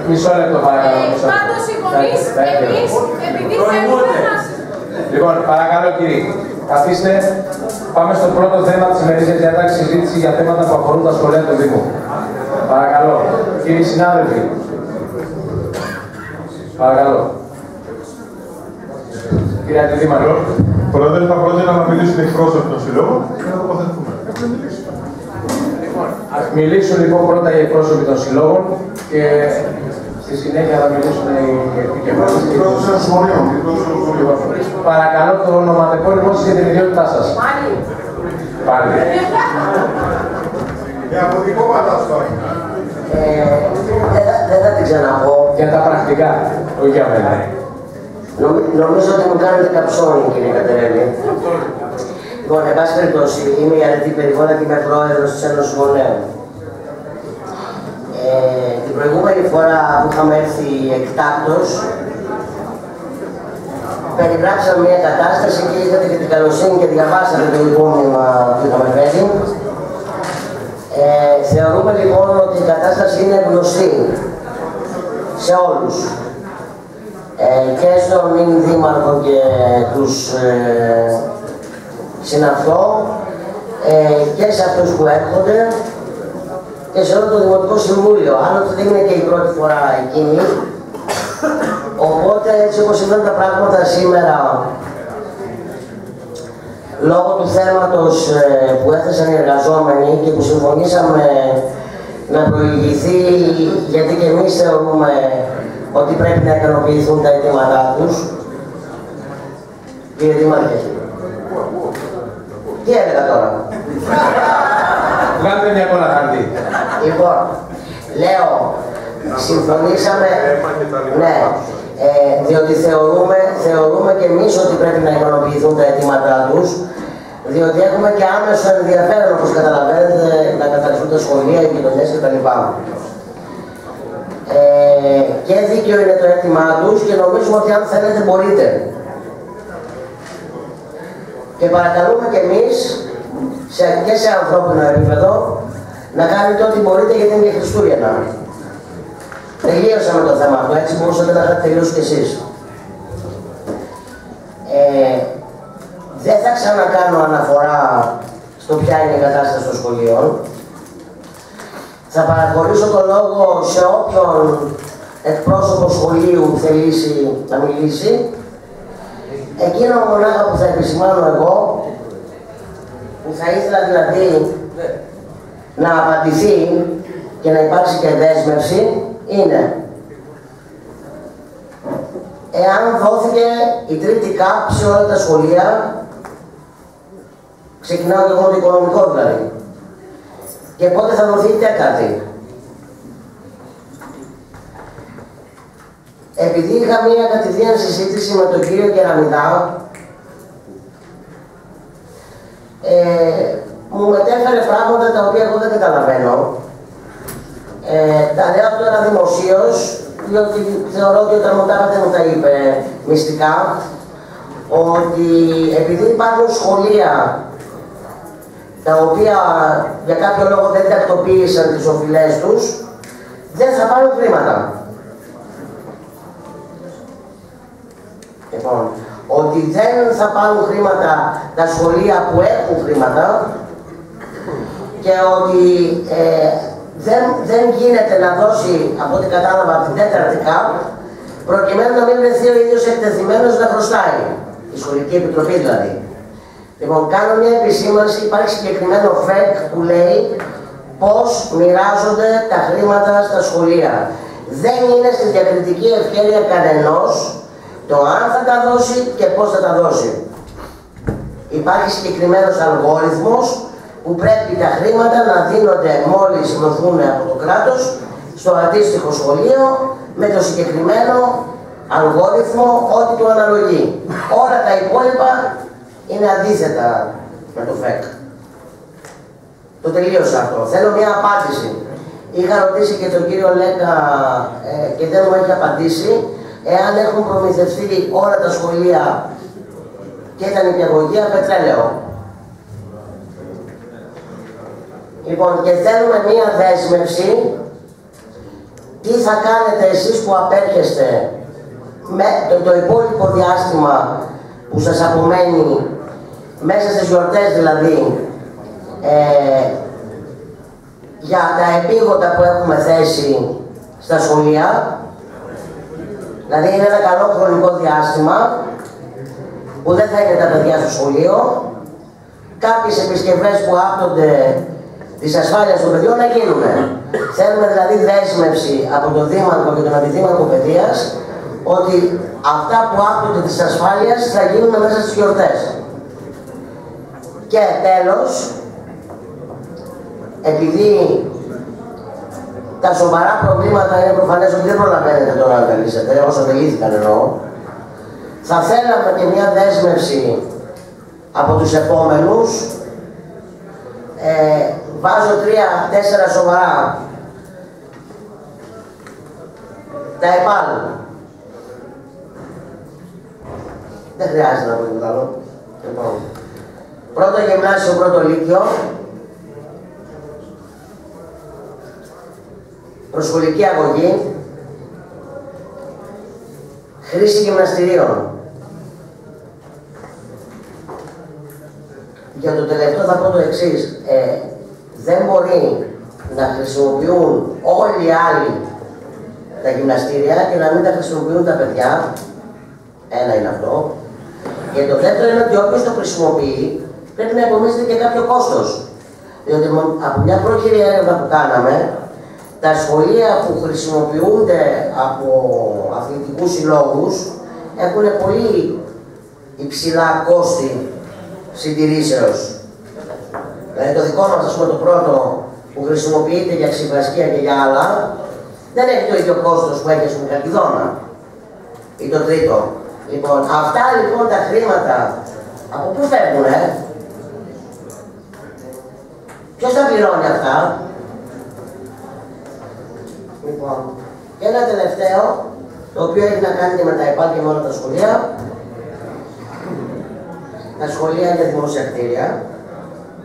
Μισό λεπτό παρακαλώ. Πάντως οι γονείς, εμείς, επειδή θέλουμε να... Λοιπόν, παρακαλώ κύριοι, καθίστε. Πάμε στο πρώτο θέμα της ημερήσιας διάταξης, συζήτηση για θέματα που αφορούν τα σχολεία του Δήμου. Παρακαλώ, κύριοι συνάδελφοι. Παρακαλώ. Κύριε Αντιδήμαρχο. Πρόεδρε, θα πρότεινα να μιλήσουν οι εκπρόσωποι των συλλόγων και να τοποθετηθούμε. Ας μιλήσουν λοιπόν πρώτα οι εκπρόσωποι των συλλόγων και στη συνέχεια θα μιλήσουν οι επικεφαλής. Παρακαλώ το ονοματεπώνυμό σας και την ιδιότητά σας. Πάλι. Από δικό πατάς τώρα. Δεν θα την ξαναπώ. Για τα πρακτικά, όχι για μένα. Νομίζω ότι μου κάνετε καψόνι, κύριε Κατερέλη. Λοιπόν, εν πάση περιπτώσει, είμαι η Αρετή Περιβόλα και είμαι πρόεδρος της Ένωσης Γονέων. Την προηγούμενη φορά που είχαμε έρθει εκτάκτως, περιγράψαμε μια κατάσταση και είχατε και την καλοσύνη και διαβάσατε το υπόμνημα που είχαμε φέρει. Θεωρούμε λοιπόν ότι η κατάσταση είναι γνωστή σε όλους. Και στον νυν δήμαρχο και τους συναυτό και σε αυτούς που έρχονται και σε όλο το Δημοτικό Συμβούλιο. Άλλωστε δεν είναι και η πρώτη φορά εκείνη. Οπότε έτσι όπως συμβαίνουν τα πράγματα σήμερα, λόγω του θέματος που έθεσαν οι εργαζόμενοι και που συμφωνήσαμε να προηγηθεί, γιατί και εμείς θεωρούμε ότι πρέπει να ικανοποιηθούν τα αιτήματά τους. Κύριε Δήμαρχε, τι έλεγα τώρα? Βγάλτε μια κόλλα χαρτί. Λοιπόν, λέω, συμφωνήσαμε, ναι, διότι θεωρούμε και εμείς ότι πρέπει να ικανοποιηθούν τα αιτήματά τους, Διότι έχουμε και άμεσο ενδιαφέρον, όπως καταλαβαίνετε, να καταρριφθούν τα σχολεία, οι κοινωνίες κτλ. Και δίκαιο είναι το αίτημά τους και νομίζουμε ότι αν θέλετε μπορείτε. Και παρακαλούμε και εμείς και σε ανθρώπινο επίπεδο να κάνετε ό,τι μπορείτε γιατί είναι και Χριστούγεννα. Τελείωσα με το θέμα αυτό, έτσι μπορούσατε να είχατε τελειώσει κι εσείς. Δεν θα ξανακάνω αναφορά στο ποια είναι η κατάσταση των σχολείων. Θα παραχωρήσω το λόγο σε όποιον εκπρόσωπο σχολείου θελήσει να μιλήσει. Εκείνο μονάχα που θα επισημάνω εγώ, που θα ήθελα δηλαδή να απαντηθεί και να υπάρξει και δέσμευση, είναι εάν δόθηκε η τρίτη ΚΑΠ σε όλα τα σχολεία, ξεκινάω και εγώ το οικονομικό δηλαδή, και πότε θα δοθεί η τέταρτη. Επειδή είχα μία κατηδίαν συζήτηση με τον κύριο Κεραμιδά, μου μετέφερε πράγματα τα οποία εγώ δεν καταλαβαίνω. Τα λέω τώρα δημοσίως, διότι θεωρώ ότι όταν μου τα δεν μου τα είπε μυστικά, ότι επειδή υπάρχουν σχολεία τα οποία για κάποιο λόγο δεν τακτοποίησαν τις οφειλές τους, δεν θα πάρουν χρήματα. Λοιπόν, ότι δεν θα πάρουν χρήματα τα σχολεία που έχουν χρήματα και ότι δεν γίνεται να δώσει, από ό,τι κατάλαβα, την τέταρτη ΚΑΠ, προκειμένου να μην βρεθεί ο ίδιος εκτεθειμένος να χρωστάει. Η σχολική επιτροπή δηλαδή. Λοιπόν, κάνω μια επισήμανση, υπάρχει συγκεκριμένο ΦΕΚ που λέει πώς μοιράζονται τα χρήματα στα σχολεία. Δεν είναι στη διακριτική ευχέρεια κανενός το αν θα τα δώσει και πώς θα τα δώσει. Υπάρχει συγκεκριμένος αλγόριθμος που πρέπει τα χρήματα να δίνονται μόλις δοθούν από το κράτος στο αντίστοιχο σχολείο με το συγκεκριμένο αλγόριθμο ό,τι του αναλογεί. Όλα τα υπόλοιπα είναι αντίθετα με το ΦΕΚ. Το τελείωσα αυτό. Θέλω μια απάντηση. Είχα ρωτήσει και τον κύριο Λέκα και δεν μου έχει απαντήσει εάν έχουν προμηθευτεί όλα τα σχολεία και τα νηπιαγωγεία πετρέλαιο. Λοιπόν, και θέλουμε μία δέσμευση τι θα κάνετε εσείς που απέρχεστε με το υπόλοιπο διάστημα που σας απομένει, μέσα στις γιορτές δηλαδή, για τα επίγοντα που έχουμε θέσει στα σχολεία. Δηλαδή είναι ένα καλό χρονικό διάστημα που δεν θα είναι τα παιδιά στο σχολείο, κάποιες επισκευές που άπτονται της ασφάλειας των παιδιών να γίνουν. Θέλουμε δηλαδή δέσμευση από τον Δήμαρχο και τον Αντιδήμαρχο Παιδείας ότι αυτά που άπτονται της ασφάλειας θα γίνουν μέσα στις γιορτές. Και τέλος, επειδή τα σοβαρά προβλήματα είναι προφανές ότι δεν προλαβαίνετε τώρα να τα λύσετε, όσο δεν λύθηκαν εννοώ, θα θέλαμε και μια δέσμευση από τους επόμενους. Βάζω 3-4 σοβαρά. Τα ΕΠΑΛ. Δεν χρειάζεται να πω τίποτα άλλο. Λοιπόν, πρώτο γυμνάσιο, πρώτο λύκειο. Προσχολική αγωγή. Χρήση γυμναστηρίων. Για το τελευταίο θα πω το εξής. Δεν μπορεί να χρησιμοποιούν όλοι οι άλλοι τα γυμναστήρια και να μην τα χρησιμοποιούν τα παιδιά. Ένα είναι αυτό. Και το δεύτερο είναι ότι όποιος το χρησιμοποιεί πρέπει να υπομίζεται και κάποιο κόστος. Διότι από μια πρόχειρη έρευνα που κάναμε, τα σχολεία που χρησιμοποιούνται από αθλητικούς συλλόγους έχουν πολύ υψηλά κόστη συντηρήσεως. Δηλαδή το δικό μας, ας πούμε, το πρώτο που χρησιμοποιείται για ξυπνασκία και για άλλα, δεν έχει το ίδιο κόστος που έχει στην Καλκιδόνα. Ή το τρίτο. Λοιπόν, αυτά λοιπόν τα χρήματα από πού φεύγουν, Ποιος τα πληρώνει αυτά? Λοιπόν, και ένα τελευταίο, το οποίο έχει να κάνει και με τα επάγγελμα όλα τα σχολεία. Τα σχολεία για δημόσια κτίρια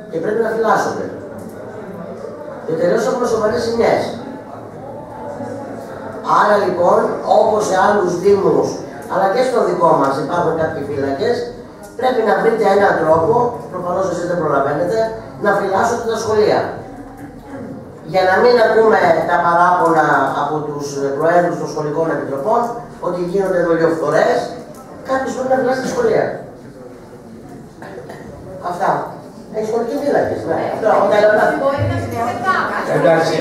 και πρέπει να φυλάσσονται. Και τελείως έχουμε σοβαρές ζημιές. Άρα λοιπόν, όπως σε άλλους δήμους, αλλά και στο δικό μας υπάρχουν κάποιοι φύλακες, πρέπει να βρείτε έναν τρόπο, προφανώς εσείς δεν προλαβαίνετε, να φυλάσσονται τα σχολεία. Για να μην ακούμε τα παράπονα από τους προέδρους των σχολικών επιτροπών ότι γίνονται δολιοφθορές, κάποιος πρέπει να φυλάσει τα σχολεία. Αυτά. Έχεις σχολική φύλακες. Εντάξει.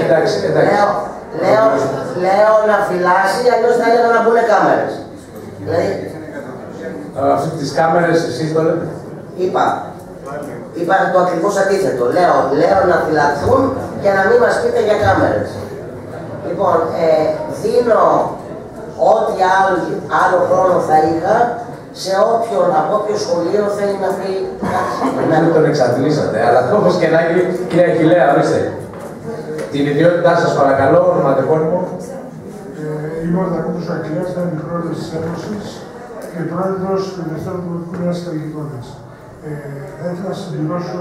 Λέω να φυλάσει, αλλιώς θα έλεγα να μπουν κάμερες. Δηλαδή... Αυτές τις κάμερες εσείς το λέτε. Είπα το ακριβώς αντίθετο. Λέω να φυλαχθούν για να μην μας πείτε για κάμερες. Λοιπόν, δίνω ό,τι άλλο χρόνο θα είχα σε όποιον από όποιο σχολείο θέλει να πει κάτι. Να μην τον εξαντλήσατε, αλλά όπως και να έχει, κυρία Αχιλλέα, ορίστε. Την ιδιότητά σας παρακαλώ, ονοματεπώνυμο. Είμαι ο Δακόντος Αχιλλέας, είμαι πρόεδρος της Ένωσης και πρόεδρος του Δευτέρου Δημοτικού Νέας Καλλιτεχνίας. Θα ήθελα να συμπληρώσω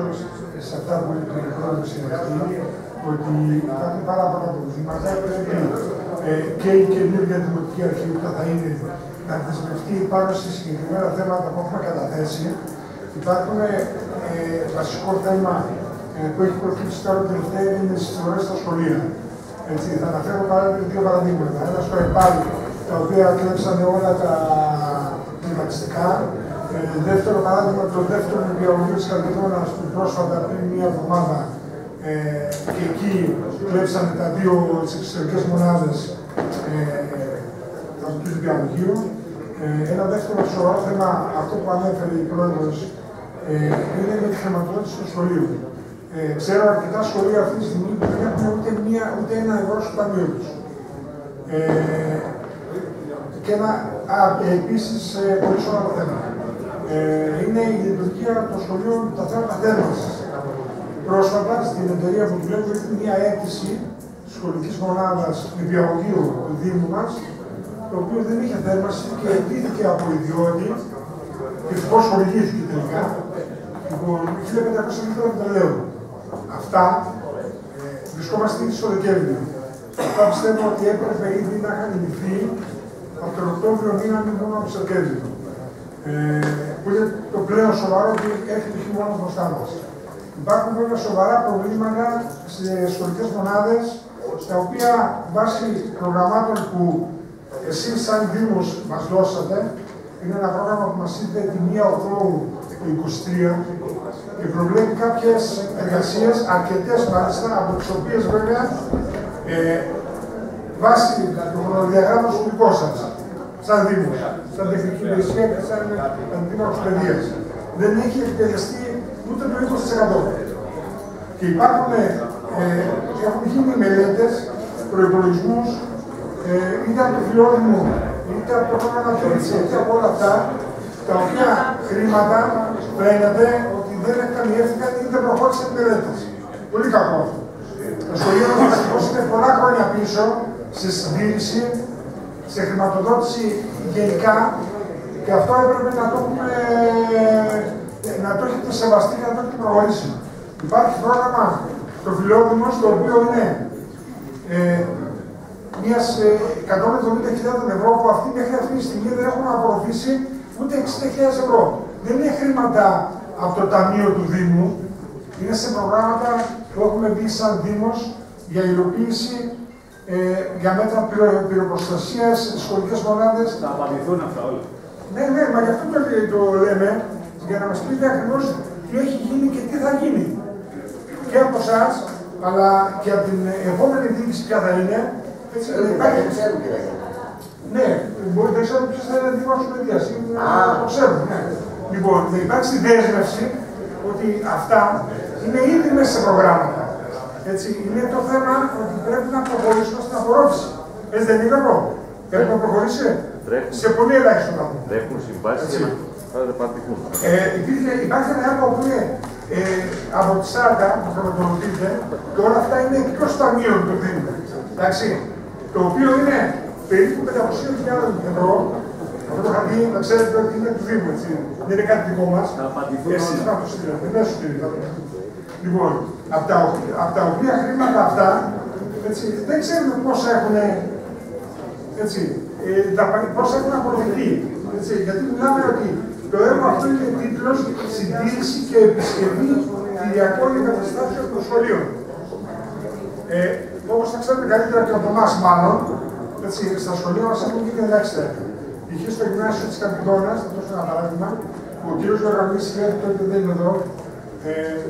σε αυτά που είπε η πρόεδρος στην αρχή, ότι υπάρχουν πάρα πολλά προβλήματα. Πρέπει και η καινούργια δημοτική αρχή που θα είναι να δεσμευτεί πάνω σε συγκεκριμένα θέματα που έχουμε καταθέσει. Υπάρχουν βασικό θέμα που έχει προκύψει τώρα τελευταία είναι οι συμφορές στα σχολεία. Έτσι, θα αναφέρω δύο παραδείγματα. Ένα στο ΕΠΑΛ, τα οποία κλέψανε όλα τα κλιματιστικά. Δεύτερο παράδειγμα, το δεύτερο διαγωγείο της Καλκιδόνας που πρόσφατα πριν μία εβδομάδα και εκεί κλέψανε τις εξωτερικές μονάδες του διαγωγείου. Ένα δεύτερο σοβαρό θέμα, αυτό που ανέφερε η πρόεδρος, είναι με τη χρηματοδότηση του σχολείου. Ξέρω αρκετά σχολεία αυτή τη στιγμή που δεν έχουν ούτε ένα ευρώ στο ταμείο τους. Και επίσης πολύ σοβαρό θέμα. Είναι η λειτουργία των σχολείων, τα θέματα θέρμανσης. Πρόσφατα στην εταιρεία που δουλεύω ήρθε μια αίτηση σχολικής μονάδας νηπιαγωγείου του Δήμου μας, το οποίο δεν είχε θέρμανση και αιτήθηκε από ιδιώτη, και ευτυχώς χορηγήθηκε τελικά, λοιπόν, 1.500 λίτρα πετρελαίου. Αυτά βρισκόμαστε ήδη στο Δεκέμβριο. Αυτά πιστεύω ότι έπρεπε ήδη να είχαν ληφθεί από τον Οκτώβριο μήνα, μην μόνο από το Σεπτέμβριο. Που είναι το πλέον σοβαρό που έρχεται το χειμώνα μπροστά μας. Υπάρχουν βέβαια σοβαρά προβλήματα σε σχολικές μονάδες, τα οποία βάσει προγραμμάτων που εσείς σαν Δήμος μας δώσατε, είναι ένα πρόγραμμα που μας είπε τη 1 Οκτώβρου του 2023 και προβλέπει κάποιες εργασίες, αρκετές μάλιστα, από τις οποίες βέβαια βάσει του χρονοδιαγράμματος του δικό σας, σαν Δήμος, σαν τεχνική υπηρεσία και σαν αντιμέτωπος παιδείας, δεν έχει εκτελεστεί ούτε το 20%. Και έχουν γίνει μελέτες, προϋπολογισμούς, είτε από το φιλόδημο, είτε από το πρόγραμμα Τρίτσι, είτε από όλα αυτά, τα οποία χρήματα φαίνεται ότι δεν εκταμιεύτηκαν ή δεν προχώρησαν οι μελέτες. Πολύ κακό αυτό. Το σχολείο μας είναι πολλά χρόνια πίσω σε συντήρηση, σε χρηματοδότηση γενικά και αυτό έπρεπε να το έχετε σεβαστεί και να το έχετε προχωρήσει. Υπάρχει πρόγραμμα το φιλόδημο, το οποίο είναι μιας 170.000 ευρώ που μέχρι αυτή τη στιγμή δεν έχουν απορροφήσει ούτε 60.000 ευρώ. Δεν είναι χρήματα από το Ταμείο του Δήμου, είναι σε προγράμματα που έχουμε μπει σαν Δήμος για υλοποίηση για μέτρα πυροπροστασίας στις σχολικές μονάδες. Θα απαντηθούν αυτά όλα. Ναι, μα γι' αυτό το λέμε, για να μας πείτε ακριβώς τι έχει γίνει και τι θα γίνει. Και από εσάς, αλλά και από την επόμενη διοίκηση ποια θα είναι. Ναι, μπορεί να ξέρουμε ποιος θα είναι δήμαρχος παιδείας. Το ξέρουμε, ναι. Λοιπόν, θα υπάρξει δέσμευση ότι αυτά είναι ήδη μέσα σε προγράμματα. Έτσι, είναι το θέμα ότι πρέπει να προχωρήσουμε στην απορρόφηση. Έτσι δεν είναι κακό. Πρέπει να προχωρήσει σε πολύ ελάχιστο βαθμό. Τρέχουν συμβάσεις και θα παρατηθούν. Υπάρχει ένα έργο που είναι Από τη ΣΑΚΑ, που χρηματοδοτείται, τώρα αυτά είναι εκτός ταμείων του Δήμου. Εντάξει, το οποίο είναι περίπου 500.000 ευρώ. Αυτό το χαρτί, να ξέρετε ότι είναι του Δήμου, έτσι. Δεν είναι κάτι δικό μας. Εσείς να το στείλετε, δεν σου στείλετε. Λοιπόν, από τα οποία χρήματα αυτά, έτσι, δεν ξέρουμε πόσα έχουν, έτσι, πόσα έχουν αποδειχθεί. Γιατί μιλάμε ότι το έργο αυτό είναι τίτλος συντήρηση και επισκευή κτηριακών εγκαταστάσεων των σχολείων. Όπως θα ξέρετε καλύτερα και από εμάς, μάλλον, έτσι, στα σχολεία μας έχουν γίνει ελάχιστα. Π.χ. στο γυμνάσιο της Καπιτώνας, θα δώσω ένα παράδειγμα, που ο κύριος Γεωργαμής μέχρι τότε δεν είναι εδώ,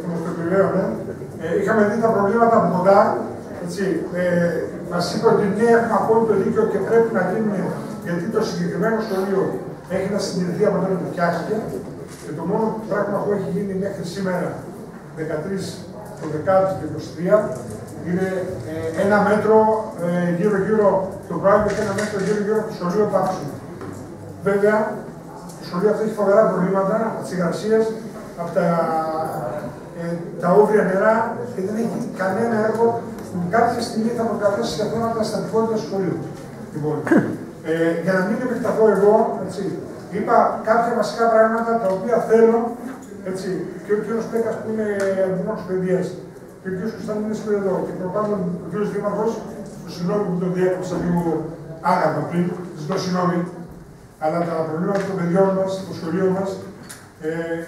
μας το επιβεβαίωνε, είχαμε δει τα προβλήματα από κοντά. Μας είπε ότι ναι, έχουμε απόλυτο δίκιο και πρέπει να γίνουν, γιατί το συγκεκριμένο σχολείο έχει να συντηρηθεί από τότε που φτιάχτηκε. Και το μόνο πράγμα που έχει γίνει μέχρι σήμερα, 13 το 10 και 23, είναι ένα μέτρο γύρω-γύρω το πράγμα και ένα μέτρο γύρω-γύρω από το σχολείο Πάψου. Βέβαια, το σχολείο αυτό έχει φοβερά προβλήματα από τις υγρασίες, από τα όβρια νερά και δεν έχει κανένα έργο που κάποια στιγμή θα προκαλέσει σε θέματα στατικότητα του σχολείου. Λοιπόν, για να μην επεκταθώ εγώ, έτσι, είπα κάποια βασικά πράγματα τα οποία θέλω, έτσι, και ο κ. Πέκας που είναι αντιμόνος παιδείας και ο κ. Κωνσταντίνης που είναι εδώ και προπάνω ο κ. Δήμαρχος, το συγγνώμη που τον διέκοψα λίγο άγαρμα πριν, ζητώ συγγνώμη, αλλά τα προβλήματα των παιδιών μας, το σχολείο μας,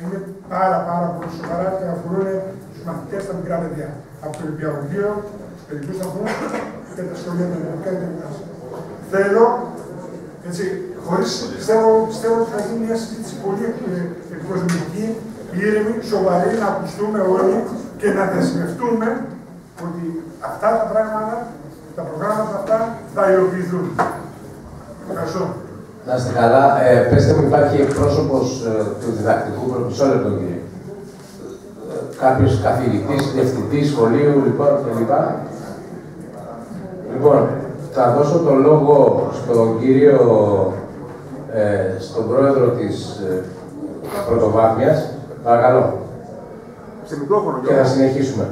είναι πάρα πολύ σοβαρά και αφορούν τους μαθητές στα μικρά παιδιά. Από το Ολυμπιακό, τους παιδικούς σταθμούς και τα σχολεία των ελληνικά και των θέλω, έτσι, χωρίς πιστεύω ότι θα γίνει μια συζήτηση πολύ εκπροσωπική, ήρεμη, σοβαρή, να ακουστούμε όλοι και να δεσμευτούμε ότι αυτά τα πράγματα, τα προγράμματα αυτά θα υλοποιηθούν. Ευχαριστώ. Να είστε καλά. Πέστε μου, υπάρχει εκπρόσωπος του διδακτικού προπισόλεπτο, κύριε. Κάποιος καθηγητής, διευθυντής σχολείου, λοιπόν, κλπ. Λοιπόν, θα δώσω το λόγο στον κύριο, στον πρόεδρο της Πρωτοβάθμιας. Παρακαλώ. Σε μικρόφωνο. Και θα συνεχίσουμε.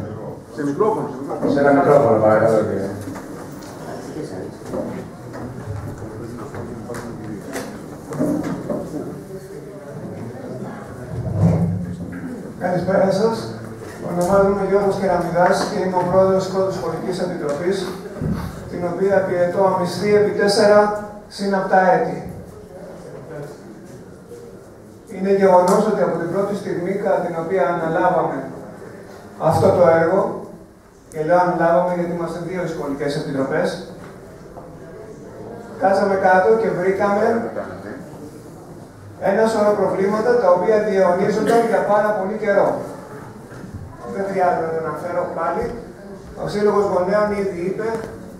Σε μικρόφωνο. Σε ένα μικρόφωνο, παρακαλώ, κύριε. Καλησπέρα σας. Ονομάζομαι Γιώργος Κεραμιδάς και είμαι ο πρόεδρος της Πρώτης Σχολικής Επιτροπής, την οποία επιετώ αμυστή επί 4 συναπτά έτη. Είναι γεγονός ότι από την πρώτη στιγμή κατά την οποία αναλάβαμε αυτό το έργο, και λέω αναλάβαμε γιατί είμαστε 2 σχολικές επιτροπές, κάτσαμε κάτω και βρήκαμε ένα σωρό προβλήματα τα οποία διαιωνίζονταν για πάρα πολύ καιρό. Δεν χρειάζεται να το αναφέρω πάλι. Ο Σύλλογος Γονέων ήδη είπε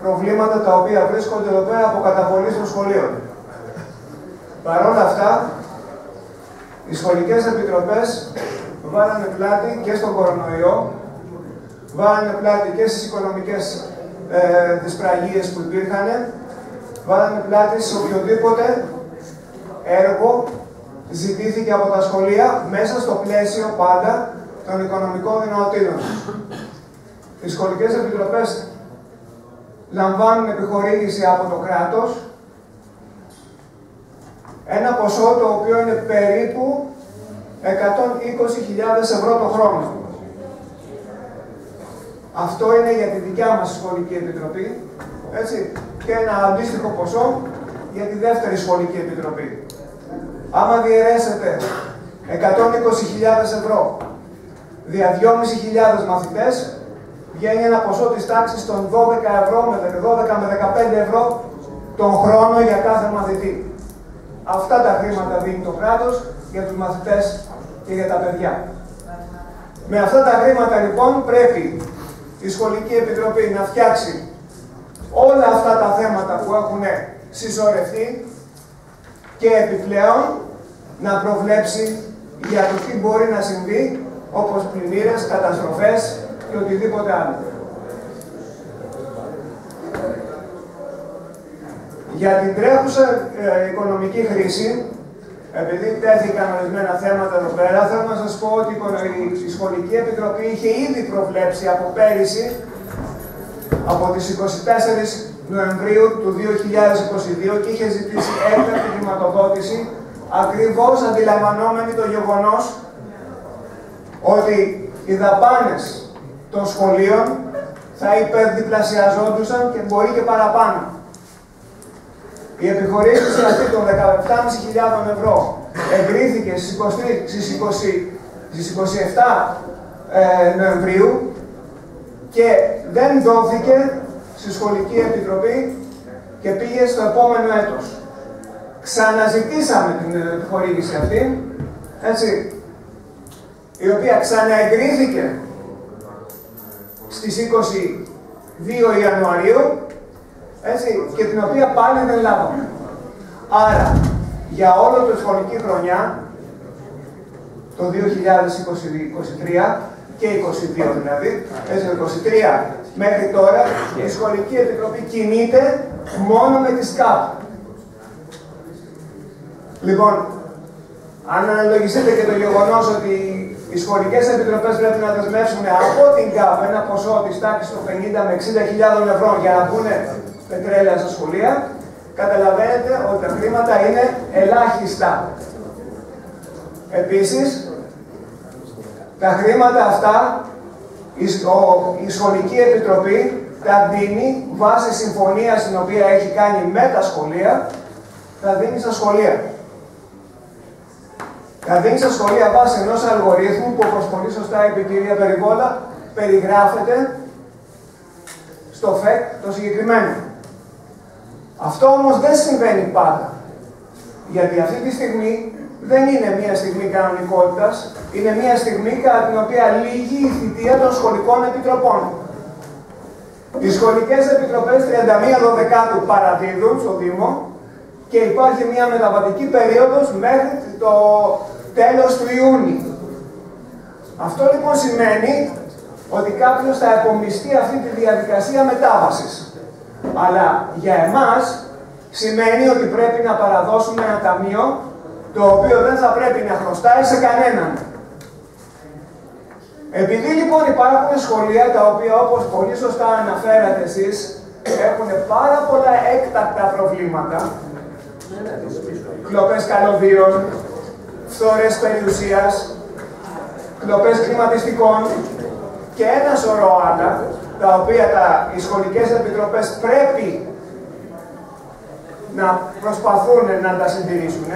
προβλήματα τα οποία βρίσκονται εδώ πέρα από καταβολή των σχολείων. Παρ' όλα αυτά, οι σχολικές επιτροπές βάλανε πλάτη και στον κορονοϊό, βάλανε πλάτη και στις οικονομικές δυσπραγίες που υπήρχαν, βάλανε πλάτη σε οποιοδήποτε έργο ζητήθηκε από τα σχολεία μέσα στο πλαίσιο πάντα των οικονομικών δυνατοτήτων. Οι σχολικές επιτροπές λαμβάνουν επιχορήγηση από το κράτος ένα ποσό το οποίο είναι περίπου 120.000 ευρώ το χρόνο. Αυτό είναι για τη δικιά μας σχολική επιτροπή, έτσι, και ένα αντίστοιχο ποσό για τη δεύτερη σχολική επιτροπή. Άμα διαιρέσετε 120.000 ευρώ δια 2.500 μαθητές, βγαίνει ένα ποσό της τάξης των 12 ευρώ με 12 με 15 ευρώ τον χρόνο για κάθε μαθητή. Αυτά τα χρήματα δίνει το κράτος για τους μαθητές και για τα παιδιά. Με αυτά τα χρήματα λοιπόν πρέπει η Σχολική Επιτροπή να φτιάξει όλα αυτά τα θέματα που έχουν συσσωρευτεί και επιπλέον να προβλέψει για το τι μπορεί να συμβεί, όπως πλημμύρες, καταστροφές και οτιδήποτε άλλο. Για την τρέχουσα οικονομική χρήση επειδή τέθηκαν ορισμένα θέματα εδώ πέρα, θέλω να σας πω ότι η Σχολική Επιτροπή είχε ήδη προβλέψει από πέρυσι, από τις 24 Νοεμβρίου του 2022 και είχε ζητήσει έκτακτη χρηματοδότηση, ακριβώς αντιλαμβανόμενοι το γεγονός ότι οι δαπάνες των σχολείων θα υπερδιπλασιαζόντουσαν και μπορεί και παραπάνω. Η επιχορήγηση αυτή των 17.500 ευρώ εγκρίθηκε στις 27 Νοεμβρίου και δεν δόθηκε στη Σχολική Επιτροπή και πήγε στο επόμενο έτος. Ξαναζητήσαμε την επιχορήγηση αυτή, έτσι, η οποία ξαναεγκρίθηκε στις 22 Ιανουαρίου, έτσι, και την οποία πάλι δεν λάβαμε. Άρα, για όλο τη σχολική χρονιά, το 2023 και 22 δηλαδή, έτσι, 23 μέχρι τώρα, η Σχολική Επιτροπή κινείται μόνο με τη ΣΚΑΠ. Λοιπόν, αν αναλογιστείτε και το γεγονός ότι οι σχολικές επιτροπές πρέπει να δεσμεύσουν από την ΚΑΠ ένα ποσό της τάξης των 50 με 60.000 ευρώ για να μπουν πετρέλαια στα σχολεία, καταλαβαίνετε ότι τα χρήματα είναι ελάχιστα. Επίσης, τα χρήματα αυτά η Σχολική Επιτροπή τα δίνει βάσει συμφωνίας την οποία έχει κάνει με τα σχολεία, τα δίνει στα σχολεία. Τα δίνει στα σχολεία βάσει ενός αλγορίθμου που, όπως πολύ σωστά είπε η κυρία Περιβόλα, περιγράφεται στο ΦΕΚ το συγκεκριμένο. Αυτό όμως δεν συμβαίνει πάντα. Γιατί αυτή τη στιγμή δεν είναι μια στιγμή κανονικότητας, είναι μια στιγμή κατά την οποία λύγει η θητεία των σχολικών επιτροπών. Οι σχολικές επιτροπές 31/12 παραδίδουν στο Δήμο και υπάρχει μια μεταβατική περίοδος μέχρι το τέλος του Ιούνιου. Αυτό λοιπόν σημαίνει ότι κάποιος θα επομιστεί αυτή τη διαδικασία μετάβασης. Αλλά για εμάς σημαίνει ότι πρέπει να παραδώσουμε ένα ταμείο το οποίο δεν θα πρέπει να χρωστάει σε κανέναν. Επειδή λοιπόν υπάρχουν σχολεία τα οποία, όπως πολύ σωστά αναφέρατε εσείς, έχουν πάρα πολλά έκτακτα προβλήματα, κλοπές καλωδίων, φθορές περιουσίας, κλοπές κλιματιστικών και ένα σωρό άλλα, τα οποία οι σχολικές επιτροπές πρέπει να προσπαθούν να τα συντηρήσουν,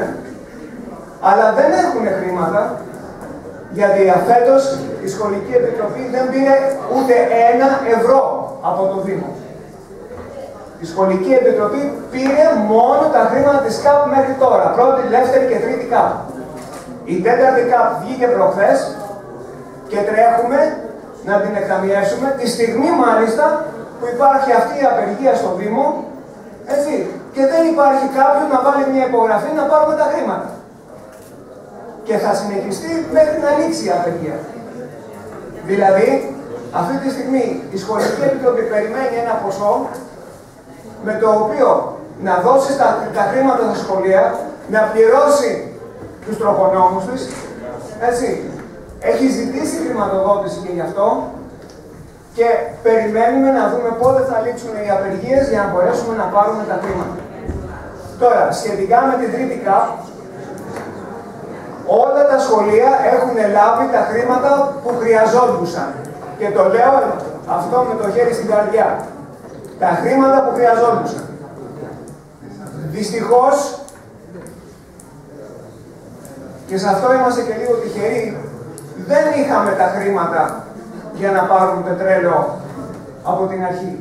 αλλά δεν έχουν χρήματα, γιατί φέτος η Σχολική Επιτροπή δεν πήρε ούτε 1 ευρώ από το Δήμο. Η Σχολική Επιτροπή πήρε μόνο τα χρήματα της ΚΑΠ μέχρι τώρα, πρώτη, δεύτερη και τρίτη ΚΑΠ. Η τέταρτη ΚΑΠ βγήκε προχθές και τρέχουμε να την εκταμιεύσουμε, τη στιγμή μάλιστα που υπάρχει αυτή η απεργία στο Δήμο, έτσι, και δεν υπάρχει κάποιος να βάλει μια υπογραφή να πάρουμε τα χρήματα. Και θα συνεχιστεί μέχρι να λήξει η απεργία. Δηλαδή, αυτή τη στιγμή η Σχολική Επιτροπή περιμένει ένα ποσό με το οποίο να δώσει τα χρήματα στα σχολεία, να πληρώσει τους τροχονόμους της, έτσι. Έχει ζητήσει χρηματοδότηση και γι' αυτό και περιμένουμε να δούμε πότε θα λήξουν οι απεργίες για να μπορέσουμε να πάρουμε τα χρήματα. Τώρα, σχετικά με την τρίτη ΚΑΠ, όλα τα σχολεία έχουν λάβει τα χρήματα που χρειαζόντουσαν. Και το λέω αυτό με το χέρι στην καρδιά. Τα χρήματα που χρειαζόντουσαν. Δυστυχώς, και σε αυτό είμαστε και λίγο τυχεροί, δεν είχαμε τα χρήματα για να πάρουν πετρέλαιο από την αρχή.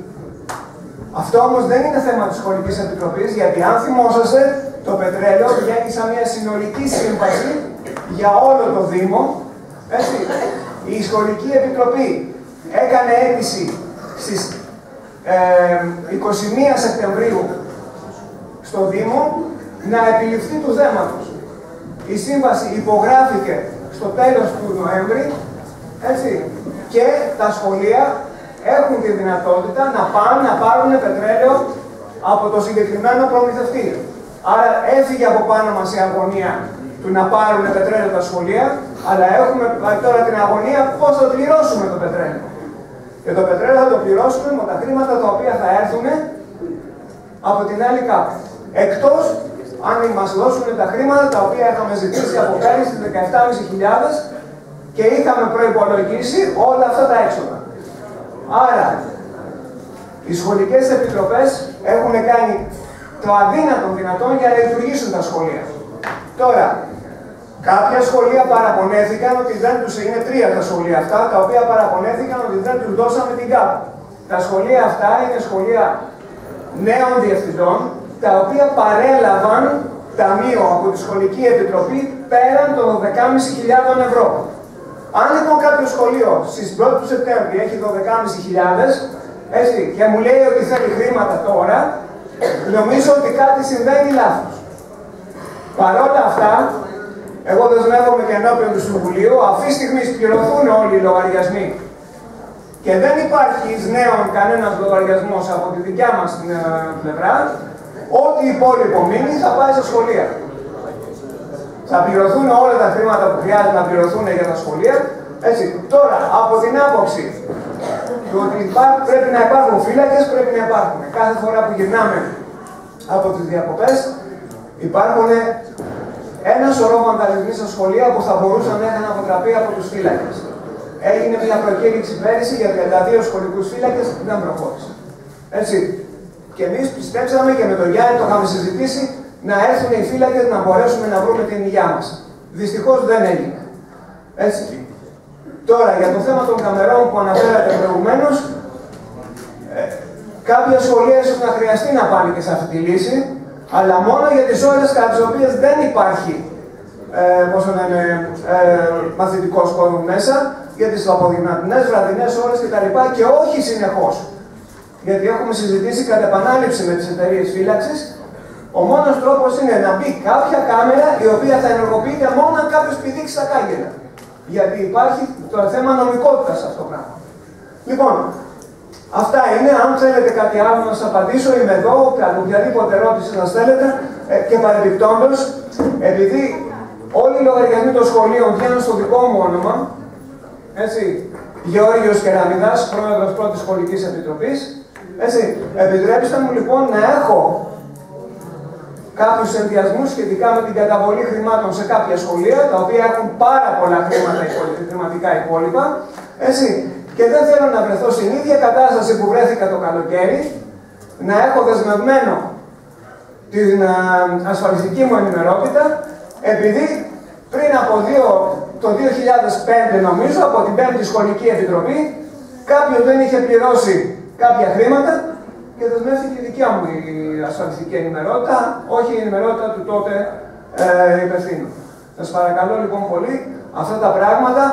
Αυτό όμως δεν είναι θέμα της Σχολικής Επιτροπής, γιατί αν θυμόσαστε, το πετρέλαιο βγαίνει σαν μια συνολική σύμβαση για όλο το Δήμο. Έτσι. Η Σχολική Επιτροπή έκανε αίτηση στις 21 Σεπτεμβρίου στο Δήμο να επιληφθεί του θέματος. Η σύμβαση υπογράφηκε στο τέλος του Νοέμβρη, έτσι, και τα σχολεία έχουν τη δυνατότητα να πάνε να πάρουν πετρέλαιο από το συγκεκριμένο προμηθευτή. Άρα έφυγε από πάνω μας η αγωνία του να πάρουν πετρέλαιο τα σχολεία, αλλά έχουμε τώρα την αγωνία πώς θα πληρώσουμε το πετρέλαιο. Και το πετρέλαιο θα το πληρώσουμε με τα χρήματα τα οποία θα έρθουν από την άλλη κάπου. Εκτός αν μας δώσουν τα χρήματα τα οποία είχαμε ζητήσει από πέρυσι στις 17.500 και είχαμε προϋπολογίσει όλα αυτά τα έξοδα. Άρα, οι σχολικές επιτροπές έχουν κάνει το αδύνατο δυνατόν για να λειτουργήσουν τα σχολεία. Τώρα, κάποια σχολεία παραπονέθηκαν ότι δεν τους, είναι 3 τα σχολεία αυτά, τα οποία παραπονέθηκαν ότι δεν τους δώσαμε την ΚΑΠ. Τα σχολεία αυτά είναι σχολεία νέων διευθυντών, τα οποία παρέλαβαν ταμείο από τη Σχολική Επιτροπή πέραν των 12.500 ευρώ. Αν λοιπόν κάποιο σχολείο στις 1 του Σεπτέμβρη έχει 12.500, έτσι, και μου λέει ότι θέλει χρήματα τώρα, νομίζω ότι κάτι συμβαίνει λάθος. Παρ' όλα αυτά, εγώ δεσμεύομαι και ενώπιον του Συμβουλίου, αυτή τη στιγμή πληρωθούν όλοι οι λογαριασμοί και δεν υπάρχει εις νέων κανένας λογαριασμός από τη δικιά μας πλευρά, ό,τι υπόλοιπο μείνει θα πάει στα σχολεία. Θα πληρωθούν όλα τα χρήματα που χρειάζεται να πληρωθούν για τα σχολεία. Έτσι. Τώρα, από την άποψη του ότι πρέπει να υπάρχουν φύλακες, πρέπει να υπάρχουν. Κάθε φορά που γυρνάμε από τις διακοπές, υπάρχουν ένα σωρό βανταλισμοί στα σχολεία που θα μπορούσαν να είχαν αποτραπεί από τους φύλακες. Έγινε μια προκήρυξη πέρυσι για 32 σχολικούς φύλακες, δεν προχώρησε. Έτσι. Και εμείς πιστέψαμε και με τον Γιάννη το είχαμε συζητήσει να έρθουν οι φύλακες να μπορέσουμε να βρούμε την υγειά μας. Δυστυχώς δεν έγινε. Έτσι. Τώρα, για το θέμα των καμερών που αναφέρατε προηγουμένως, κάποια σχολεία ίσως να χρειαστεί να πάνε και σε αυτή τη λύση, αλλά μόνο για τις ώρες κατά τις οποίες δεν υπάρχει μαθητικός χώρος μέσα, για τις απογευματινές, βραδινές ώρες κτλ. Και όχι συνεχώς. Γιατί έχουμε συζητήσει κατά επανάληψη με τις εταιρείες φύλαξης, ο μόνος τρόπος είναι να μπει κάποια κάμερα η οποία θα ενεργοποιείται μόνο αν κάποιος πηδήξει τα κάγκελα. Γιατί υπάρχει το θέμα νομικότητας σε αυτό το πράγμα. Λοιπόν, αυτά είναι. Αν θέλετε κάτι άλλο να σας απαντήσω, είμαι εδώ, οποιαδήποτε ερώτηση να θέλετε. Και παρεμπιπτόντως, επειδή όλοι οι λογαριασμοί των σχολείων βγαίνουν στο δικό μου όνομα, έτσι, Γεώργιος Κεραμιδάς, πρόεδρος πρώτης Σχολικής Επιτροπής, έτσι, επιτρέψτε μου λοιπόν να έχω κάποιους ενδιασμούς σχετικά με την καταβολή χρημάτων σε κάποια σχολεία, τα οποία έχουν πάρα πολλά χρηματικά υπόλοιπα, έτσι, και δεν θέλω να βρεθώ στην ίδια κατάσταση που βρέθηκα το καλοκαίρι, να έχω δεσμευμένο την ασφαλιστική μου ενημερότητα, επειδή πριν από το 2005 νομίζω, από την 5η Σχολική Επιτροπή, κάποιος δεν είχε πληρώσει κάποια χρήματα και δεσμεύτηκε η δικιά μου η ασφαλιστική ενημερότητα, όχι η ενημερότητα του τότε υπευθύνου. Σας παρακαλώ λοιπόν πολύ, αυτά τα πράγματα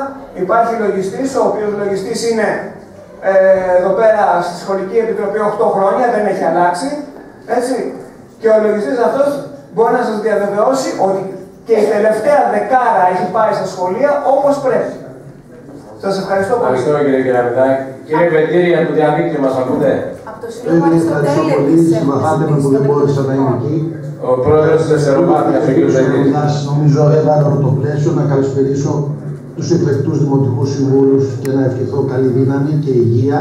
υπάρχει λογιστής, ο οποίος λογιστής είναι εδώ πέρα στη Σχολική Επιτροπή 8 χρόνια, δεν έχει αλλάξει, έτσι, και ο λογιστής αυτός μπορεί να σας διαβεβαιώσει ότι και η τελευταία δεκάρα έχει πάει στα σχολεία όπως πρέπει. Σας ευχαριστώ πολύ. Ευχαριστώ κύριε Κεραμιδάκη. Κύριε Πετήρη, για το διαδίκτυο μας ακούτε? Ευχαριστώ πολύ. Συμπαθάτε με που δεν μπόρεσα να είμαι εκεί. Ο πρόεδρος της Εστερομάτιας, ο κύριος Πετήρης. Νομίζω έβαλα το πλαίσιο να καλησπερίσω τους εκλεκτούς δημοτικούς συμβούλους και να ευχηθώ καλή δύναμη και υγεία.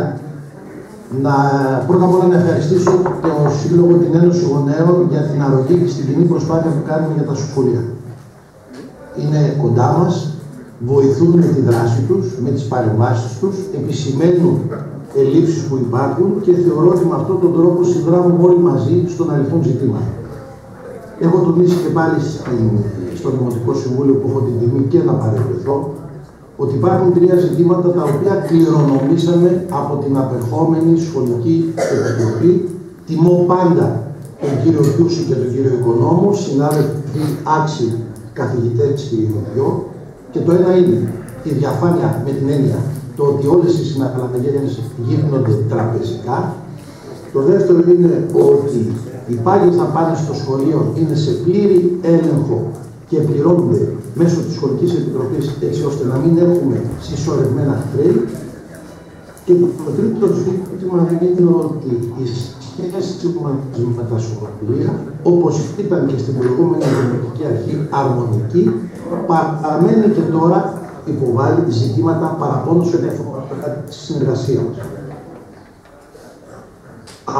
Πρώτα απ' όλα να ευχαριστήσω το Σύλλογο την Ένωση Γονέων για την αρρωγή και στην κοινή προσπάθεια που κάνουμε για τα σχολεία. Είναι κοντά μας, βοηθούν με τη δράση τους, με τις παρεμβάσεις τους, επισημαίνουν ελλείψεις που υπάρχουν και θεωρώ ότι με αυτόν τον τρόπο συνδράμουμε όλοι μαζί στο να λυθούν ζητήματα. Έχω τονίσει και πάλι στο Δημοτικό Συμβούλιο που έχω την τιμή και να παρευρεθώ ότι υπάρχουν 3 ζητήματα τα οποία κληρονομήσαμε από την απερχόμενη Σχολική Επιτροπή. Τιμώ πάντα τον κύριο Γιούση και τον κύριο Οικονόμου, συνάδελφοι άξιοι καθηγητές Κυριακιό. Και το ένα είναι η διαφάνεια με την έννοια το ότι όλες οι συναλλαγές γίνονται τραπεζικά. Το δεύτερο είναι ότι οι πάγιες δαπάνες στο σχολείο είναι σε πλήρη έλεγχο και πληρώνονται μέσω της Σχολικής Επιτροπής, έτσι ώστε να μην έχουμε συσσωρευμένα χρέη. Και το τρίτο ζήτημα είναι ότι σχέση με τα σχολεία, όπως ήταν και στην προηγούμενη Δημοτική Αρχή, αρμονική, παραμένει και τώρα υποβάλλει ζητήματα παραπάνω σε διαφορετικά τη συνεργασία μας.